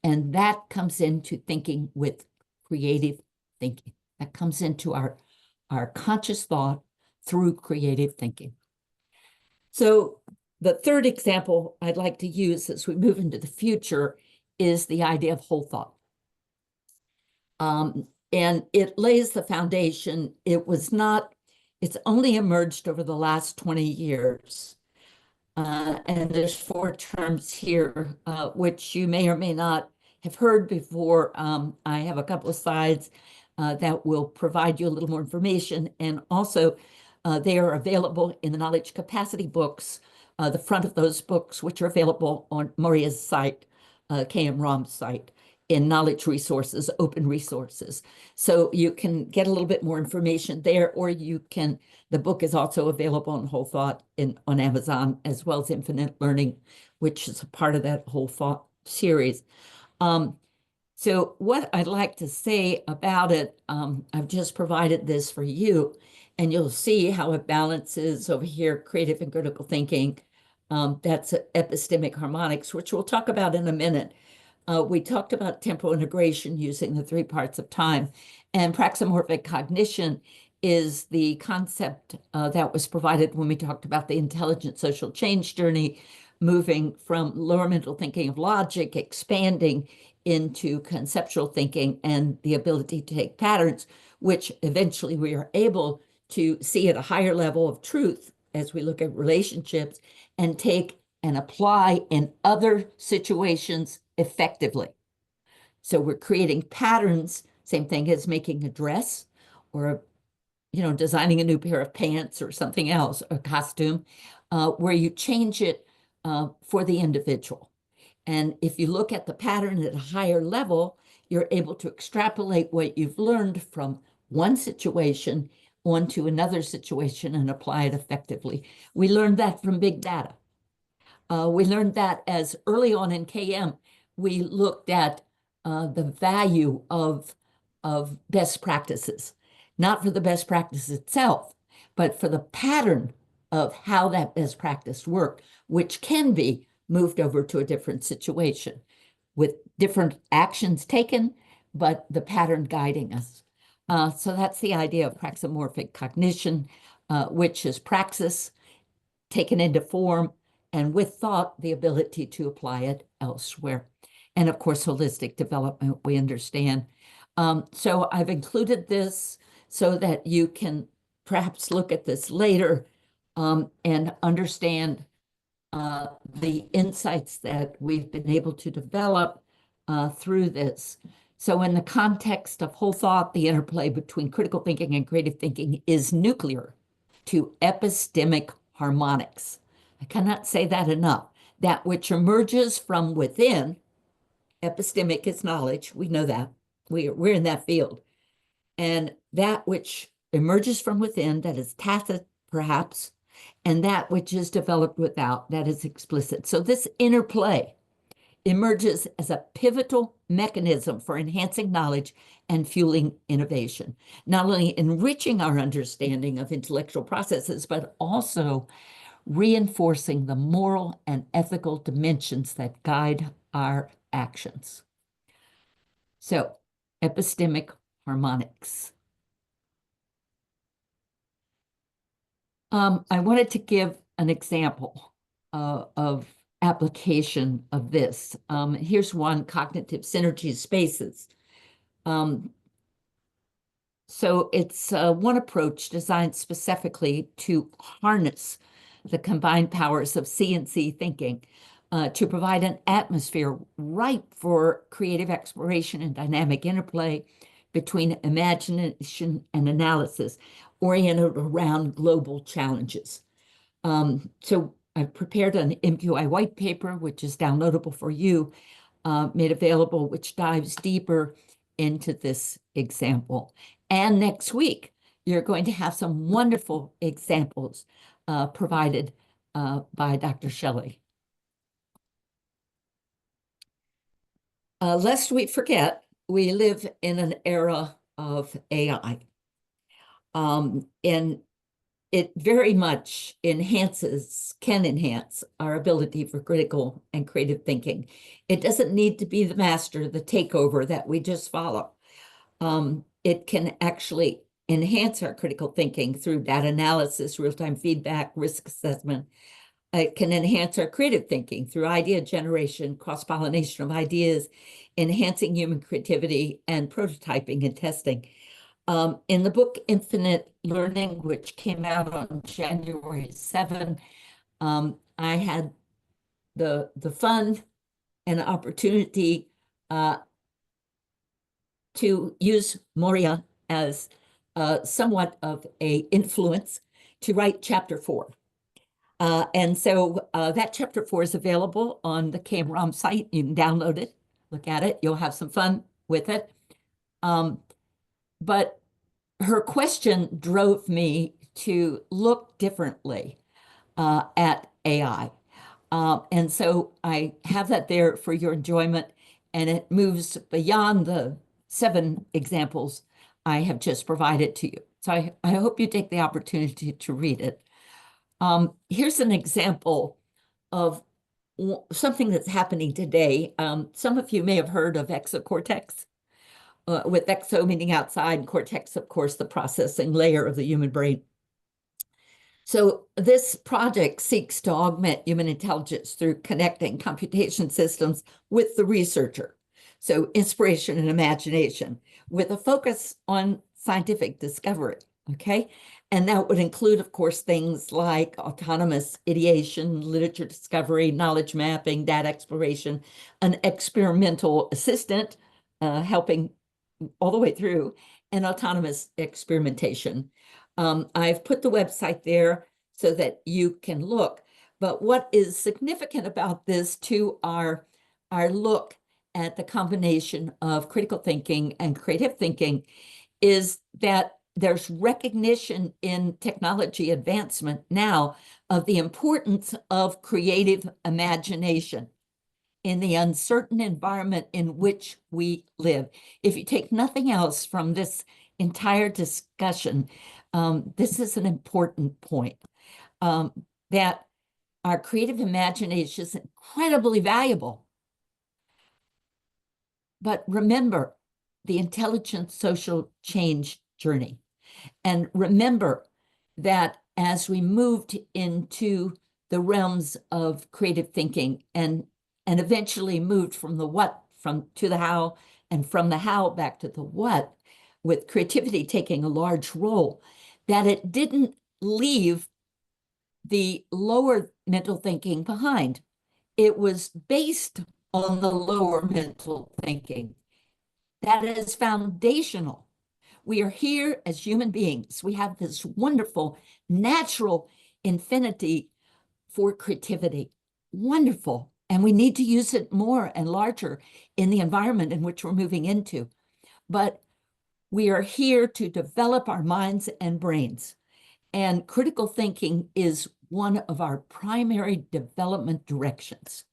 And that comes into thinking with creative thinking. That comes into our conscious thought through creative thinking. So the third example I'd like to use as we move into the future is the idea of whole thought. And it lays the foundation. It's only emerged over the last 20 years. And there's 4 terms here, which you may or may not have heard before. I have a couple of slides that will provide you a little more information. And also, they are available in the Knowledge Capacity books, the front of those books, which are available on Maria's site, KM Rom's site, in Knowledge Resources, Open Resources. So you can get a little bit more information there, or the book is also available on Whole Thought on Amazon, as well as Infinite Learning, which is a part of that Whole Thought series. So what I'd like to say about it, I've just provided this for you, and you'll see how it balances over here, creative and critical thinking. That's epistemic harmonics, which we'll talk about in a minute. We talked about temporal integration using the 3 parts of time, and praximorphic cognition is the concept that was provided when we talked about the intelligent social change journey, moving from lower mental thinking of logic, expanding into conceptual thinking and the ability to take patterns, which eventually we are able to see at a higher level of truth as we look at relationships and take and apply in other situations effectively. So we're creating patterns, same thing as making a dress or, designing a new pair of pants or something else, a costume, where you change it for the individual. And if you look at the pattern at a higher level, you're able to extrapolate what you've learned from one situation onto another situation and apply it effectively. We learned that from big data. We learned that as early on in KM, we looked at the value of best practices, not for the best practice itself, but for the pattern of how that best practice worked, which can be moved over to a different situation with different actions taken, but the pattern guiding us. So that's the idea of praximorphic cognition, which is praxis taken into form, and with thought, the ability to apply it elsewhere. And of course, holistic development, we understand. So I've included this so that you can perhaps look at this later and understand the insights that we've been able to develop through this. So in the context of whole thought, the interplay between critical thinking and creative thinking is nuclear to epistemic harmonics. I cannot say that enough. That which emerges from within, epistemic is knowledge, we know that. We're in that field. And that which emerges from within, that is tacit perhaps, and that which is developed without, that is explicit. So this interplay emerges as a pivotal mechanism for enhancing knowledge and fueling innovation, not only enriching our understanding of intellectual processes, but also reinforcing the moral and ethical dimensions that guide our actions. So, epistemic harmonics. I wanted to give an example of application of this. Here's one, cognitive synergy spaces. So it's one approach designed specifically to harness the combined powers of C&C thinking to provide an atmosphere ripe for creative exploration and dynamic interplay between imagination and analysis, oriented around global challenges. So I've prepared an MQI white paper, which is downloadable for you, made available, which dives deeper into this example. And next week, you're going to have some wonderful examples provided by Dr. Shelley. Lest we forget, we live in an era of AI. And it very much can enhance our ability for critical and creative thinking. It doesn't need to be the master, the takeover that we just follow. It can actually enhance our critical thinking through data analysis, real-time feedback, risk assessment. It can enhance our creative thinking through idea generation, cross-pollination of ideas, enhancing human creativity, and prototyping and testing. In the book Infinite Learning, which came out on January 7, I had the fun and opportunity to use Moria as somewhat of an influence to write chapter 4. And so that chapter 4 is available on the KMROM site. You can download it, look at it. You'll have some fun with it. But her question drove me to look differently at AI. And so I have that there for your enjoyment, and it moves beyond the 7 examples I have just provided to you. So I hope you take the opportunity to read it. Here's an example of something that's happening today. Some of you may have heard of exocortex, with exo meaning outside, and cortex, of course, the processing layer of the human brain. So this project seeks to augment human intelligence through connecting computation systems with the researcher. So inspiration and imagination with a focus on scientific discovery, okay? And that would include, of course, things like autonomous ideation, literature discovery, knowledge mapping, data exploration, an experimental assistant helping all the way through, and autonomous experimentation. I've put the website there so that you can look. But what is significant about this to our look at the combination of critical thinking and creative thinking is that there's recognition in technology advancement now of the importance of creative imagination in the uncertain environment in which we live. If you take nothing else from this entire discussion, this is an important point. that our creative imagination is incredibly valuable. But remember the intelligent social change journey. And remember that as we moved into the realms of creative thinking and eventually moved from the what to the how, and from the how back to the what, with creativity taking a large role, that it didn't leave the lower mental thinking behind. It was based on the lower mental thinking. That is foundational. We are here as human beings. We have this wonderful natural infinity for creativity. Wonderful. And we need to use it more and larger in the environment in which we're moving into. But we are here to develop our minds and brains. And critical thinking is one of our primary development directions.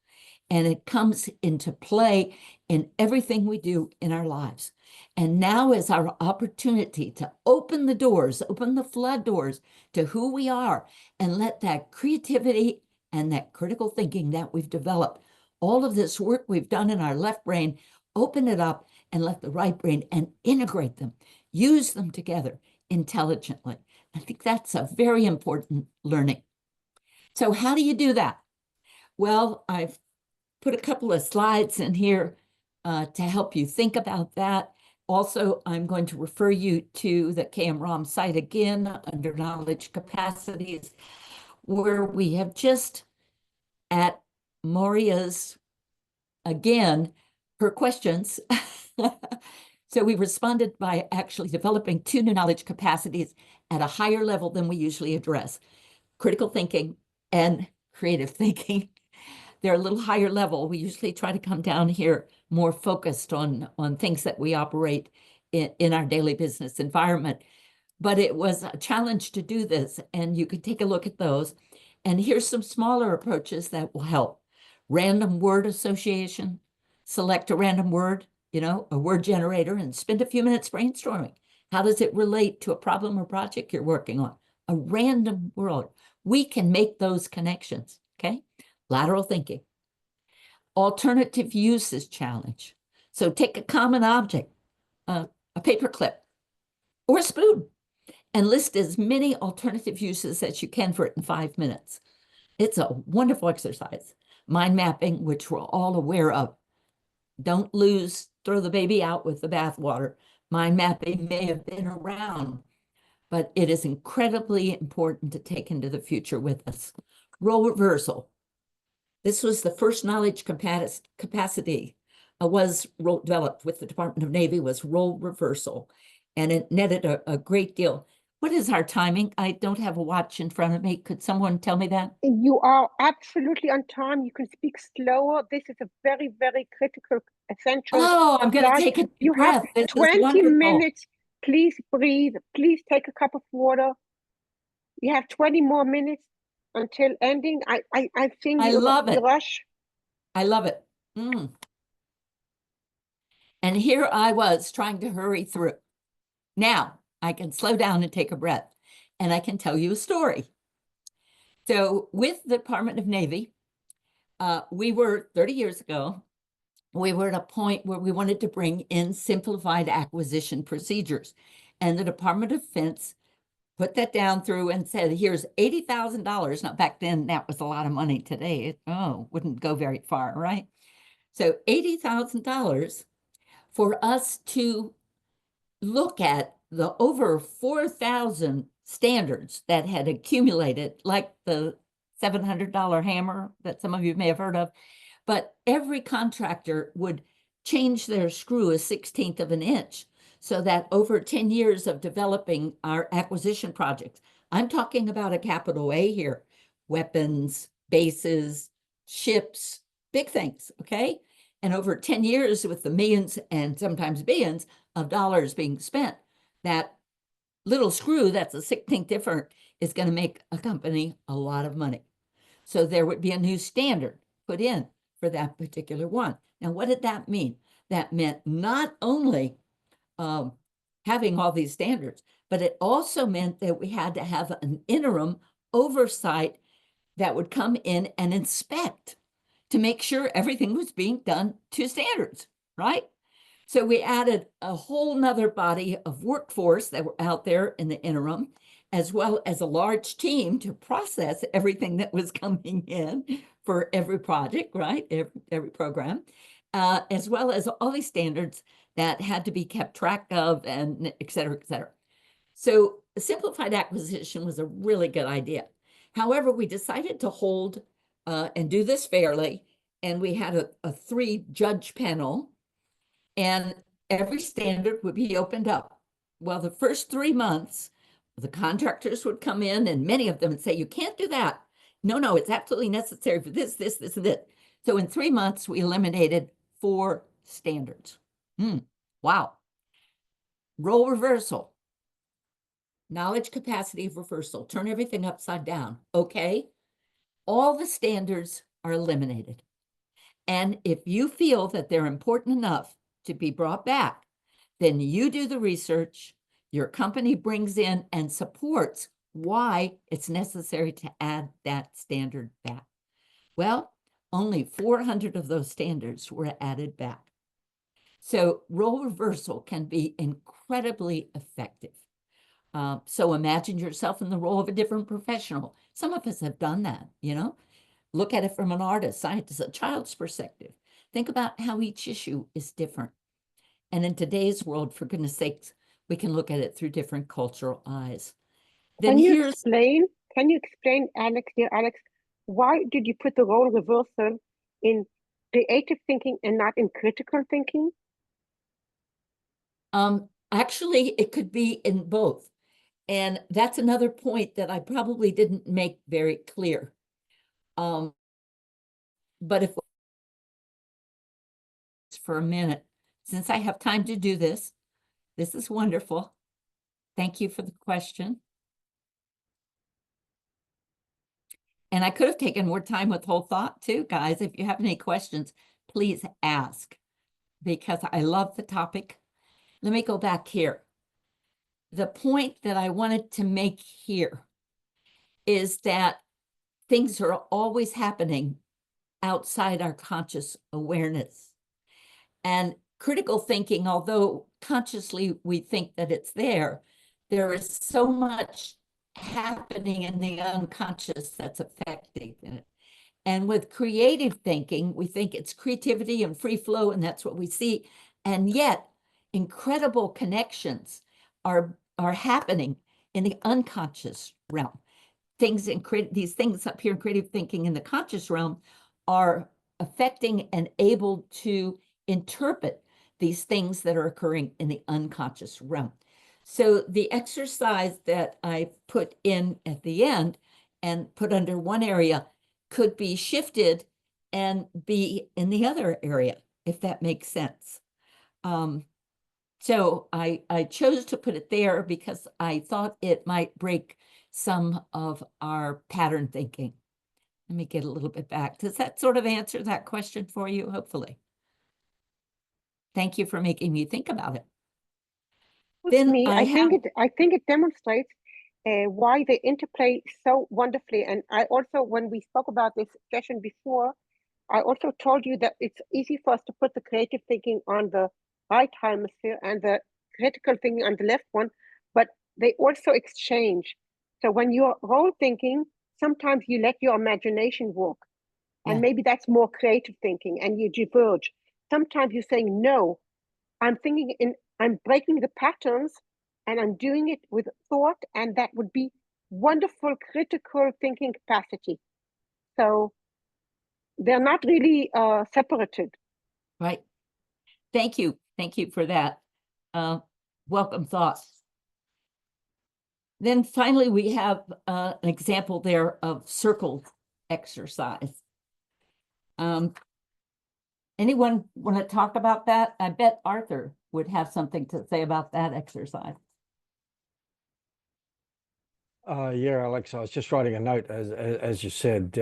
And it comes into play in everything we do in our lives. And now is our opportunity to open the doors, open the flood doors to who we are, and let that creativity and that critical thinking that we've developed, all of this work we've done in our left brain, open it up and let the right brain and integrate them, use them together intelligently. I think that's a very important learning. So how do you do that? Well, I've put a couple of slides in here to help you think about that. Also, I'm going to refer you to the KM-ROM site again under knowledge capacities, where we have just at Maria's, again, her questions. So we responded by actually developing 2 new knowledge capacities at a higher level than we usually address: critical thinking and creative thinking. They're a little higher level. We usually try to come down here more focused on things that we operate in our daily business environment. But it was a challenge to do this, and you can take a look at those. And here's some smaller approaches that will help. Random word association. Select a random word, a word generator, and spend a few minutes brainstorming. How does it relate to a problem or project you're working on? A random word. We can make those connections, okay? Lateral thinking. Alternative uses challenge. So take a common object, a paperclip or a spoon, and list as many alternative uses as you can for it in 5 minutes. It's a wonderful exercise. Mind mapping, which we're all aware of. Don't throw the baby out with the bathwater. Mind mapping may have been around, but it is incredibly important to take into the future with us. Role reversal. This was the first knowledge capacity was developed with the Department of Navy, was role reversal, and it netted a great deal. What is our timing? I don't have a watch in front of me. Could someone tell me that? You are absolutely on time. You can speak slower. This is a very, very critical, essential. Oh, I'm going to slide. take a deep You breath. have This is 20 wonderful. minutes. Please breathe. Please take a cup of water. You have 20 more minutes until ending. I think I love it. rush. I love it. And here I was trying to hurry through. Now I can slow down and take a breath, and I can tell you a story. So with the Department of Navy, we were 30 years ago, we were at a point where we wanted to bring in simplified acquisition procedures. And the Department of Defense put that down through and said, here's $80,000. Now, back then, that was a lot of money. Today, it wouldn't go very far, right? So $80,000 for us to look at the over 4,000 standards that had accumulated, like the $700 hammer that some of you may have heard of. But every contractor would change their screw a 1/16 of an inch, so that over 10 years of developing our acquisition projects, I'm talking about a capital A here, weapons, bases, ships, big things, okay? And over 10 years with the millions and sometimes billions of dollars being spent, that little screw that's a 1/16 different is going to make a company a lot of money. So there would be a new standard put in for that particular one. Now, what did that mean? That meant not only having all these standards, but it also meant that we had to have an interim oversight that would come in and inspect to make sure everything was being done to standards, right? So we added a whole nother body of workforce that were out there in the interim, as well as a large team to process everything that was coming in for every project, right? Every program, as well as all these standards that had to be kept track of, and et cetera, et cetera. So simplified acquisition was a really good idea. However, we decided to hold and do this fairly, and we had a 3-judge panel, and every standard would be opened up. Well, the first 3 months, the contractors would come in, and many of them would say, you can't do that. No, it's absolutely necessary for this, this, this, and this. So in 3 months, we eliminated 4 standards. Wow. Role reversal. Knowledge capacity of reversal. Turn everything upside down. Okay. All the standards are eliminated. And if you feel that they're important enough to be brought back, then you do the research, your company brings in and supports why it's necessary to add that standard back. Well, only 400 of those standards were added back. So role reversal can be incredibly effective. So imagine yourself in the role of a different professional. Some of us have done that, you know. Look at it from an artist, scientist, a child's perspective. Think about how each issue is different. And in today's world, for goodness sakes, we can look at it through different cultural eyes. Then Can you explain, Alex, dear Alex, why did you put the role reversal in creative thinking and not in critical thinking? Actually, it could be in both. And that's another point that I probably didn't make very clear. But if for a minute, since I have time to do this, this is wonderful. Thank you for the question. And I could have taken more time with whole thought too, guys. If you have any questions, please ask, because I love the topic. Let me go back here. The point that I wanted to make here is that things are always happening outside our conscious awareness. And critical thinking, although consciously we think that it's there is so much happening in the unconscious that's affecting it. And with creative thinking, we think it's creativity and free flow, and that's what we see. And yet, incredible connections are happening in the unconscious realm. These things up here in creative thinking in the conscious realm are affecting and able to interpret these things that are occurring in the unconscious realm. So the exercise that I put in at the end and put under one area could be shifted and be in the other area, if that makes sense. So I chose to put it there because I thought it might break some of our pattern thinking. Let me get a little bit back. Does that sort of answer that question for you? Hopefully. Thank you for making me think about it. Then I think it demonstrates why they interplay so wonderfully. And I also, when we spoke about this session before, I also told you that it's easy for us to put the creative thinking on the right hemisphere and the critical thinking on the left one, but they also exchange. So when you're role thinking, sometimes you let your imagination walk, and maybe that's more creative thinking, and you diverge. Sometimes you're saying, no, I'm breaking the patterns, and I'm doing it with thought, and that would be wonderful critical thinking capacity. So they're not really separated. Right. Thank you. Thank you for that. Welcome thoughts. Then finally, we have an example there of circle exercise. Anyone want to talk about that? I bet Arthur would have something to say about that exercise. Yeah, Alex, I was just writing a note as you said.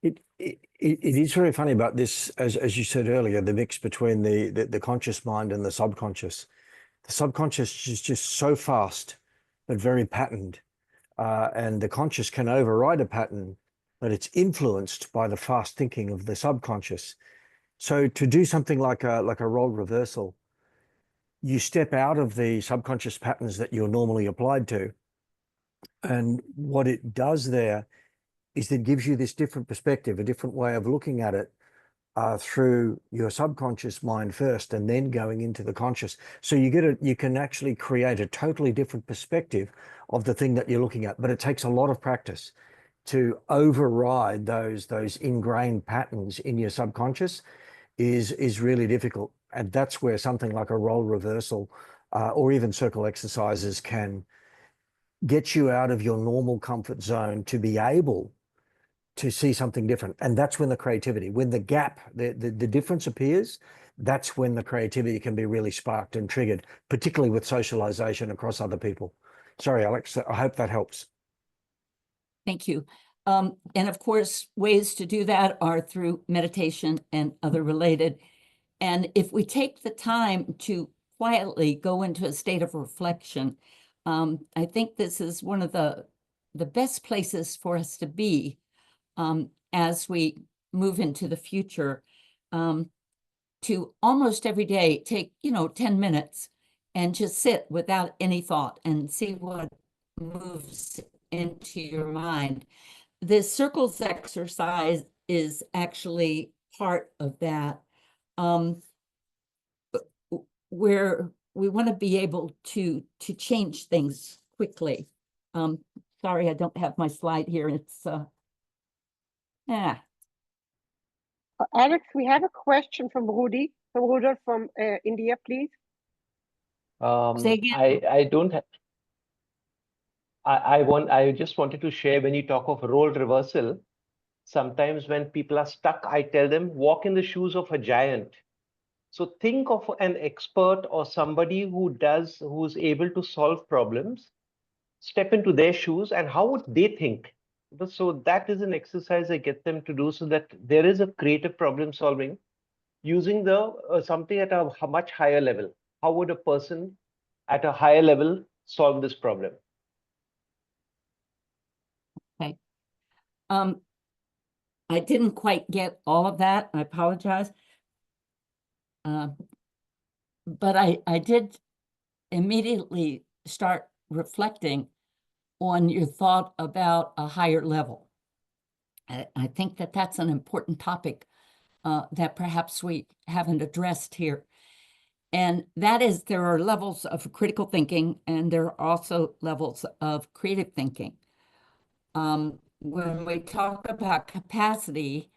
It is very funny about this, as you said earlier, the mix between the conscious mind and the subconscious. The subconscious is just so fast, but very patterned. and the conscious can override a pattern, but it's influenced by the fast thinking of the subconscious. So to do something like a role reversal, you step out of the subconscious patterns that you're normally applied to. And what it does there is that it gives you this different perspective, a different way of looking at it through your subconscious mind first, and then going into the conscious. So you can actually create a totally different perspective of the thing that you're looking at. But it takes a lot of practice to override those ingrained patterns in your subconscious is really difficult. And that's where something like a role reversal or even circle exercises can get you out of your normal comfort zone to be able to see something different. And that's when the creativity, when the gap, the difference appears, that's when the creativity can be really sparked and triggered, particularly with socialization across other people. Sorry, Alex, I hope that helps. Thank you. And of course, ways to do that are through meditation and other related. And if we take the time to quietly go into a state of reflection, I think this is one of the best places for us to be as we move into the future, to almost every day take, 10 minutes and just sit without any thought and see what moves into your mind. This circles exercise is actually part of that, where we want to be able to change things quickly. Sorry, I don't have my slide here. It's Alex, we have a question from Rudy, from India, please. Say again. I don't have. I just wanted to share, when you talk of role reversal, sometimes when people are stuck, I tell them, walk in the shoes of a giant. So think of an expert or somebody who's able to solve problems, step into their shoes, and how would they think? So that is an exercise I get them to do, so that there is a creative problem solving using something at a much higher level. How would a person at a higher level solve this problem? Okay. I didn't quite get all of that. I apologize. But I did immediately start reflecting on your thought about a higher level. I think that that's an important topic that perhaps we haven't addressed here. And that is, there are levels of critical thinking, and there are also levels of creative thinking. When we talk about capacity,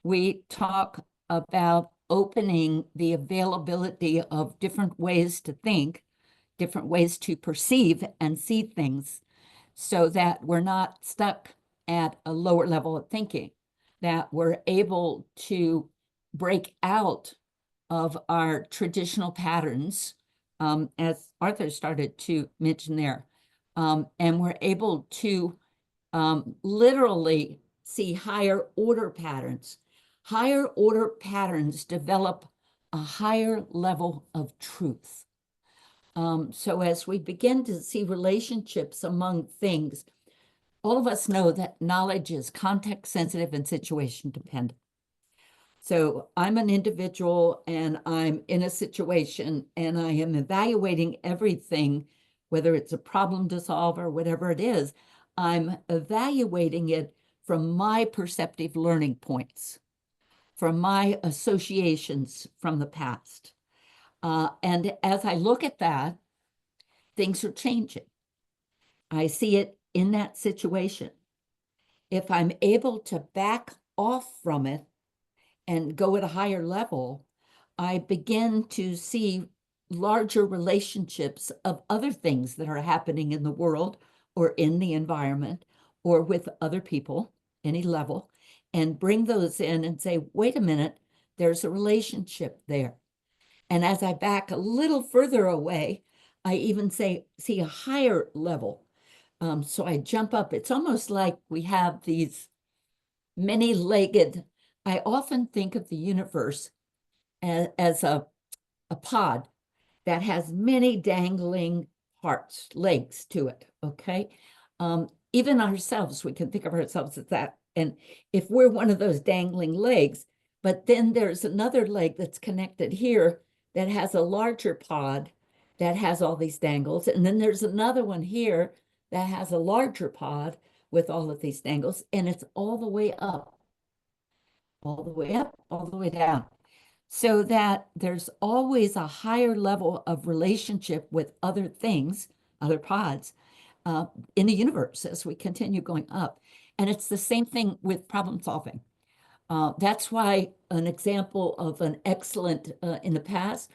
we talk about opening the availability of different ways to think, different ways to perceive and see things, so that we're not stuck at a lower level of thinking, that we're able to break out of our traditional patterns, as Arthur started to mention there, and we're able to literally see higher order patterns. Higher order patterns develop a higher level of truth. So as we begin to see relationships among things, all of us know that knowledge is context sensitive and situation dependent. So I'm an individual and I'm in a situation and I am evaluating everything, whether it's a problem to solve or whatever it is, I'm evaluating it from my perceptive learning points, from my associations from the past. And as I look at that, things are changing. I see it in that situation. If I'm able to back off from it and go at a higher level, I begin to see larger relationships of other things that are happening in the world or in the environment or with other people, any level, and bring those in and say, wait a minute, there's a relationship there. And as I back a little further away, I even see a higher level. So I jump up. It's almost like we have these many-legged, I often think of the universe as a pod that has many dangling legs to it, okay? Even ourselves, we can think of ourselves as that. And if we're one of those dangling legs, but then there's another leg that's connected here that has a larger pod that has all these dangles. And then there's another one here that has a larger pod with all of these dangles. And it's all the way up, all the way up, all the way down. So that there's always a higher level of relationship with other things, other pods, in the universe as we continue going up. And it's the same thing with problem solving. That's why an example of an excellent, in the past,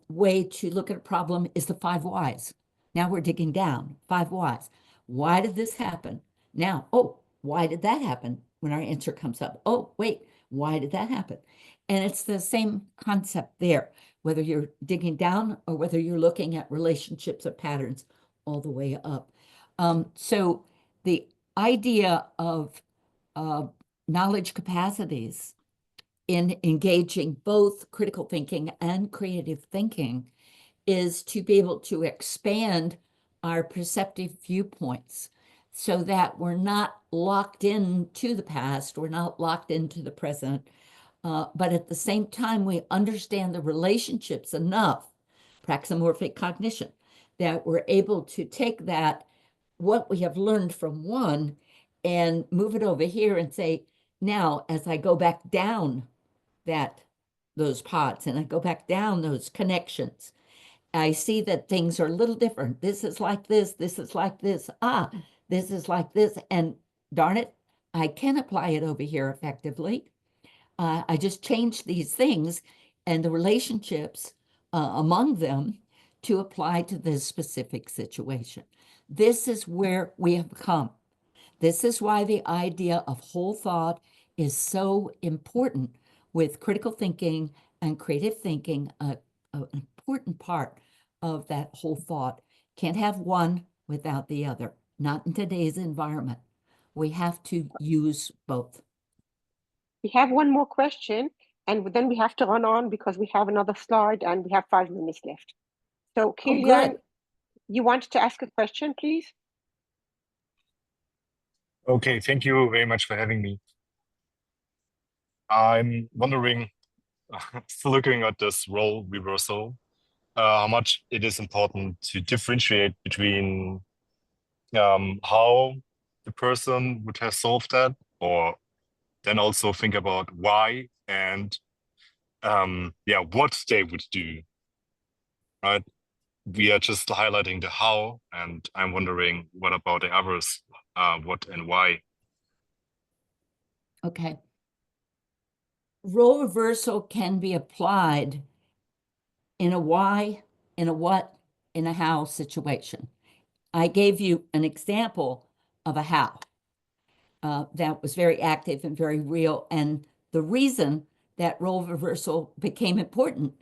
way to look at a problem is the 5 whys. Now we're digging down, 5 whys. Why did this happen? Now, oh, why did that happen? When our answer comes up, oh, wait, why did that happen? And it's the same concept there, whether you're digging down or whether you're looking at relationships or patterns all the way up. So the idea of knowledge capacities in engaging both critical thinking and creative thinking is to be able to expand our perceptive viewpoints so that we're not locked into the past, we're not locked into the present, but at the same time, we understand the relationships enough, praximorphic cognition, that we're able to take that, what we have learned from one, and move it over here and say, now, as I go back down those pods and I go back down those connections, I see that things are a little different. This is like this is like this. This is like this. And darn it, I can apply it over here effectively. I just changed these things and the relationships among them to apply to this specific situation. This is where we have come. This is why the idea of whole thought is so important with critical thinking and creative thinking, an important part of that whole thought. Can't have one without the other, not in today's environment. We have to use both. We have one more question, and then we have to run on because we have another slide and we have 5 minutes left. So, Kilian, good. you wanted to ask a question, please? Okay, thank you very much for having me. I'm wondering, still looking at this role reversal, how much it is important to differentiate between how the person would have solved that, or then also think about why and what they would do, right? We are just highlighting the how, and I'm wondering what about the others, what and why. Okay. Role reversal can be applied in a why, in a what, in a how situation. I gave you an example of a how that was very active and very real. And the reason that role reversal became important,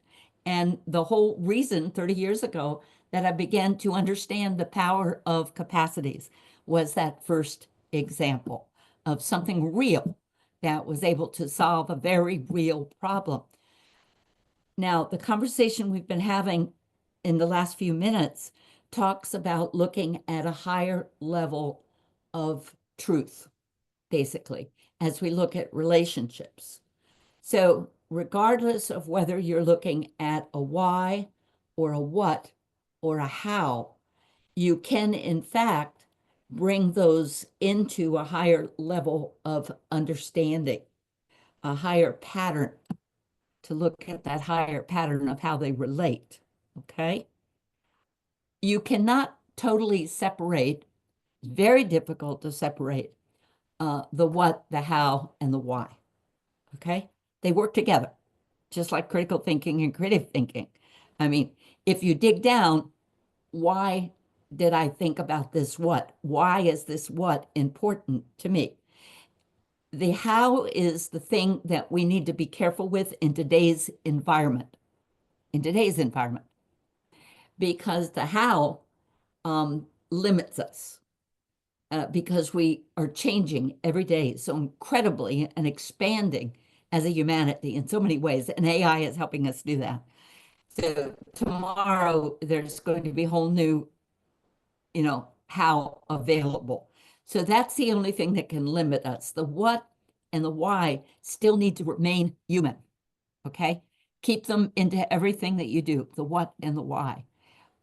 and the whole reason 30 years ago that I began to understand the power of capacities was that first example of something real that was able to solve a very real problem. Now, the conversation we've been having in the last few minutes talks about looking at a higher level of truth, basically, as we look at relationships. So regardless of whether you're looking at a why or a what or a how, you can, in fact, bring those into a higher level of understanding, a higher pattern, to look at that higher pattern of how they relate, okay? You cannot totally separate, very difficult to separate the what, the how, and the why, okay? They work together, just like critical thinking and creative thinking. I mean, if you dig down, why did I think about this what? Why is this what important to me? The how is the thing that we need to be careful with in today's environment, because the how limits us. Because we are changing every day so incredibly and expanding as a humanity in so many ways, and AI is helping us do that. So tomorrow there's going to be whole new, how available. So that's the only thing that can limit us. The what and the why still need to remain human, okay? Keep them into everything that you do, the what and the why.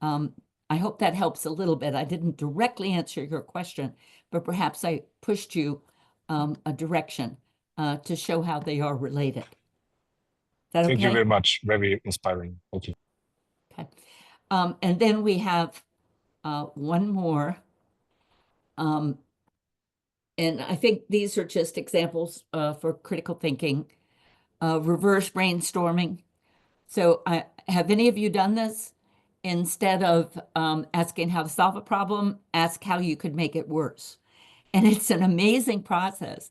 I hope that helps a little bit. I didn't directly answer your question, but perhaps I pushed you a direction to show how they are related. Is that Thank you okay? very much. Very inspiring. Thank you. Okay. And then we have one more. And I think these are just examples for critical thinking. Reverse brainstorming. So have any of you done this? Instead of asking how to solve a problem, ask how you could make it worse. And it's an amazing process.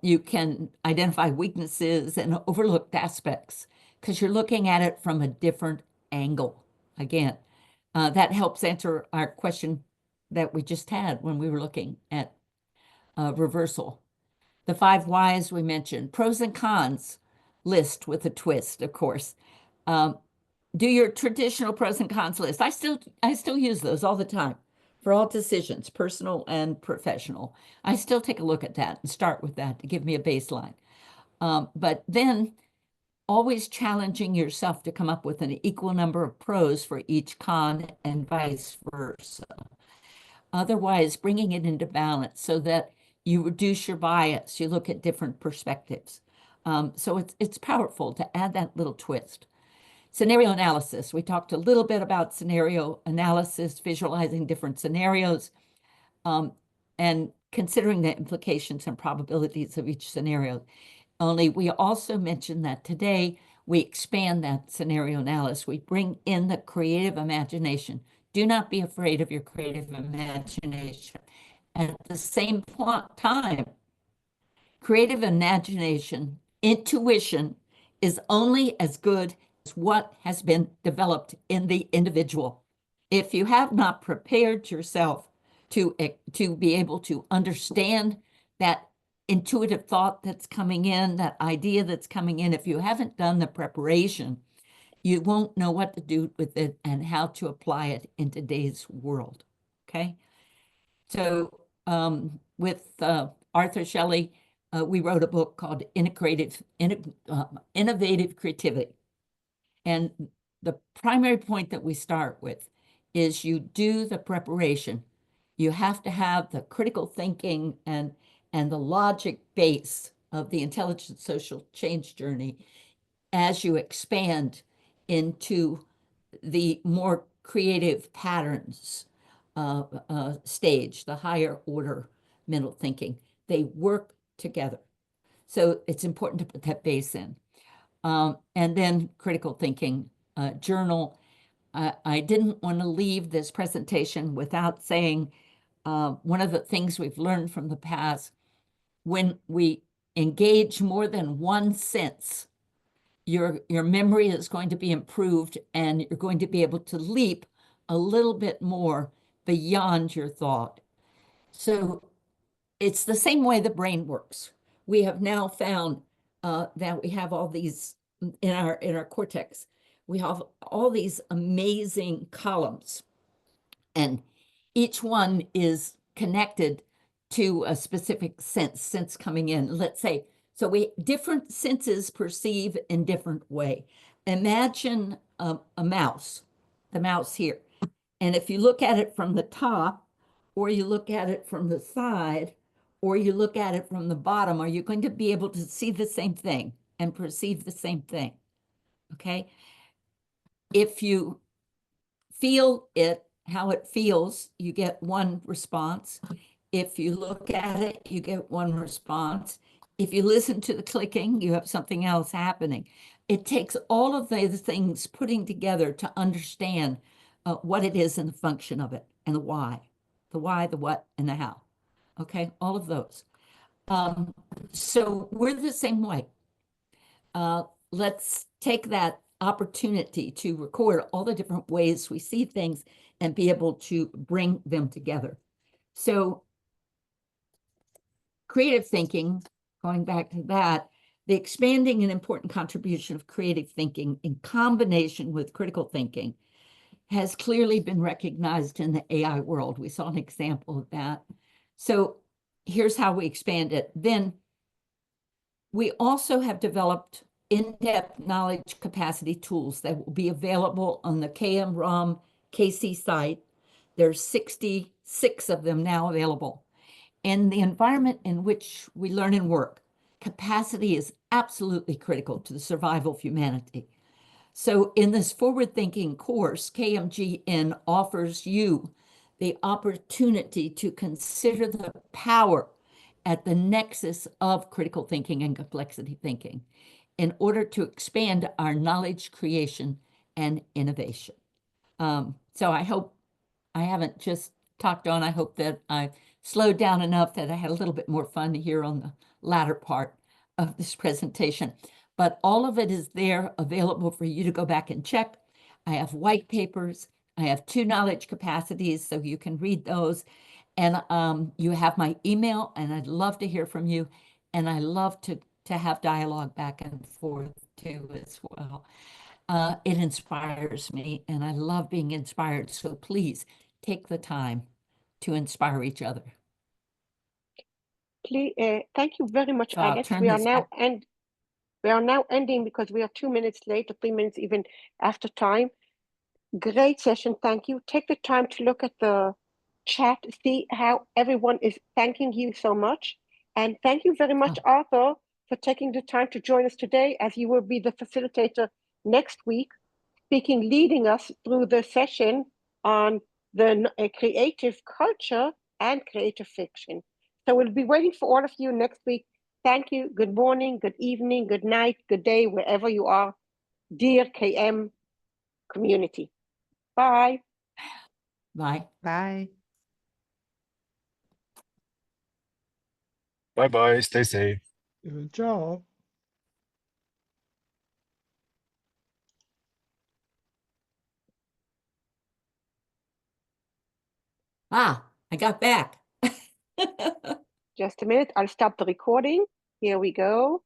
You can identify weaknesses and overlooked aspects because you're looking at it from a different angle. Again, that helps answer our question that we just had when we were looking at reversal. The 5 whys we mentioned, pros and cons list with a twist, of course. Do your traditional pros and cons list. I still use those all the time for all decisions, personal and professional. I still take a look at that and start with that to give me a baseline. But then always challenging yourself to come up with an equal number of pros for each con and vice versa. Otherwise, bringing it into balance so that you reduce your bias, you look at different perspectives. So it's powerful to add that little twist. Scenario analysis. We talked a little bit about scenario analysis, visualizing different scenarios, and considering the implications and probabilities of each scenario. Only we also mentioned that today we expand that scenario analysis. We bring in the creative imagination. Do not be afraid of your creative imagination. At the same time, creative imagination, intuition is only as good as what has been developed in the individual. If you have not prepared yourself to be able to understand that intuitive thought that's coming in, that idea that's coming in, if you haven't done the preparation, you won't know what to do with it and how to apply it in today's world, okay? So with Arthur Shelley, we wrote a book called Innovative Creativity. And the primary point that we start with is you do the preparation. You have to have the critical thinking and the logic base of the intelligent social change journey as you expand into the more creative patterns stage, the higher order mental thinking. They work together. So it's important to put that base in. And then critical thinking journal. I didn't want to leave this presentation without saying one of the things we've learned from the past, when we engage more than one sense, your memory is going to be improved and you're going to be able to leap a little bit more beyond your thought. So it's the same way the brain works. We have now found that we have all these in our cortex. We have all these amazing columns, and each one is connected to a specific sense coming in. Let's say, so different senses perceive in different way. Imagine a mouse, the mouse here. And if you look at it from the top, or you look at it from the side, or you look at it from the bottom, are you going to be able to see the same thing and perceive the same thing? Okay. If you feel it, how it feels, you get one response. If you look at it, you get one response. If you listen to the clicking, you have something else happening. It takes all of those things putting together to understand what it is and the function of it and the why, the what, and the how. Okay, all of those. So we're the same way. Let's take that opportunity to record all the different ways we see things and be able to bring them together. So creative thinking, going back to that, the expanding and important contribution of creative thinking in combination with critical thinking has clearly been recognized in the AI world. We saw an example of that. So here's how we expand it. Then we also have developed in-depth knowledge capacity tools that will be available on the KM-ROM KC site. There's 66 of them now available. In the environment in which we learn and work, capacity is absolutely critical to the survival of humanity. So in this forward-thinking course, KMGN offers you the opportunity to consider the power at the nexus of critical thinking and complexity thinking in order to expand our knowledge creation and innovation. So I hope I haven't just talked on. I hope that I slowed down enough that I had a little bit more fun here on the latter part of this presentation. But all of it is there available for you to go back and check. I have white papers. I have 2 knowledge capacities, so you can read those. And you have my email, and I'd love to hear from you. And I love to have dialogue back and forth too as well. It inspires me, and I love being inspired. So please take the time to inspire each other. Please, thank you very much, So I'll Alex. turn We are this now back. we are now ending because we are 2 minutes late or 3 minutes even after time. Great session. Thank you. Take the time to look at the chat, see how everyone is thanking you so much. And thank you very much, Arthur, for taking the time to join us today, as you will be the facilitator next week, leading us through the session on the creative culture and creative fiction. So we'll be waiting for all of you next week. Thank you. Good morning, good evening, good night, good day, wherever you are, dear KM community. Bye. Bye. Bye. Bye-bye. Stay safe. Good job. I got back. Just a minute. I'll stop the recording. Here we go.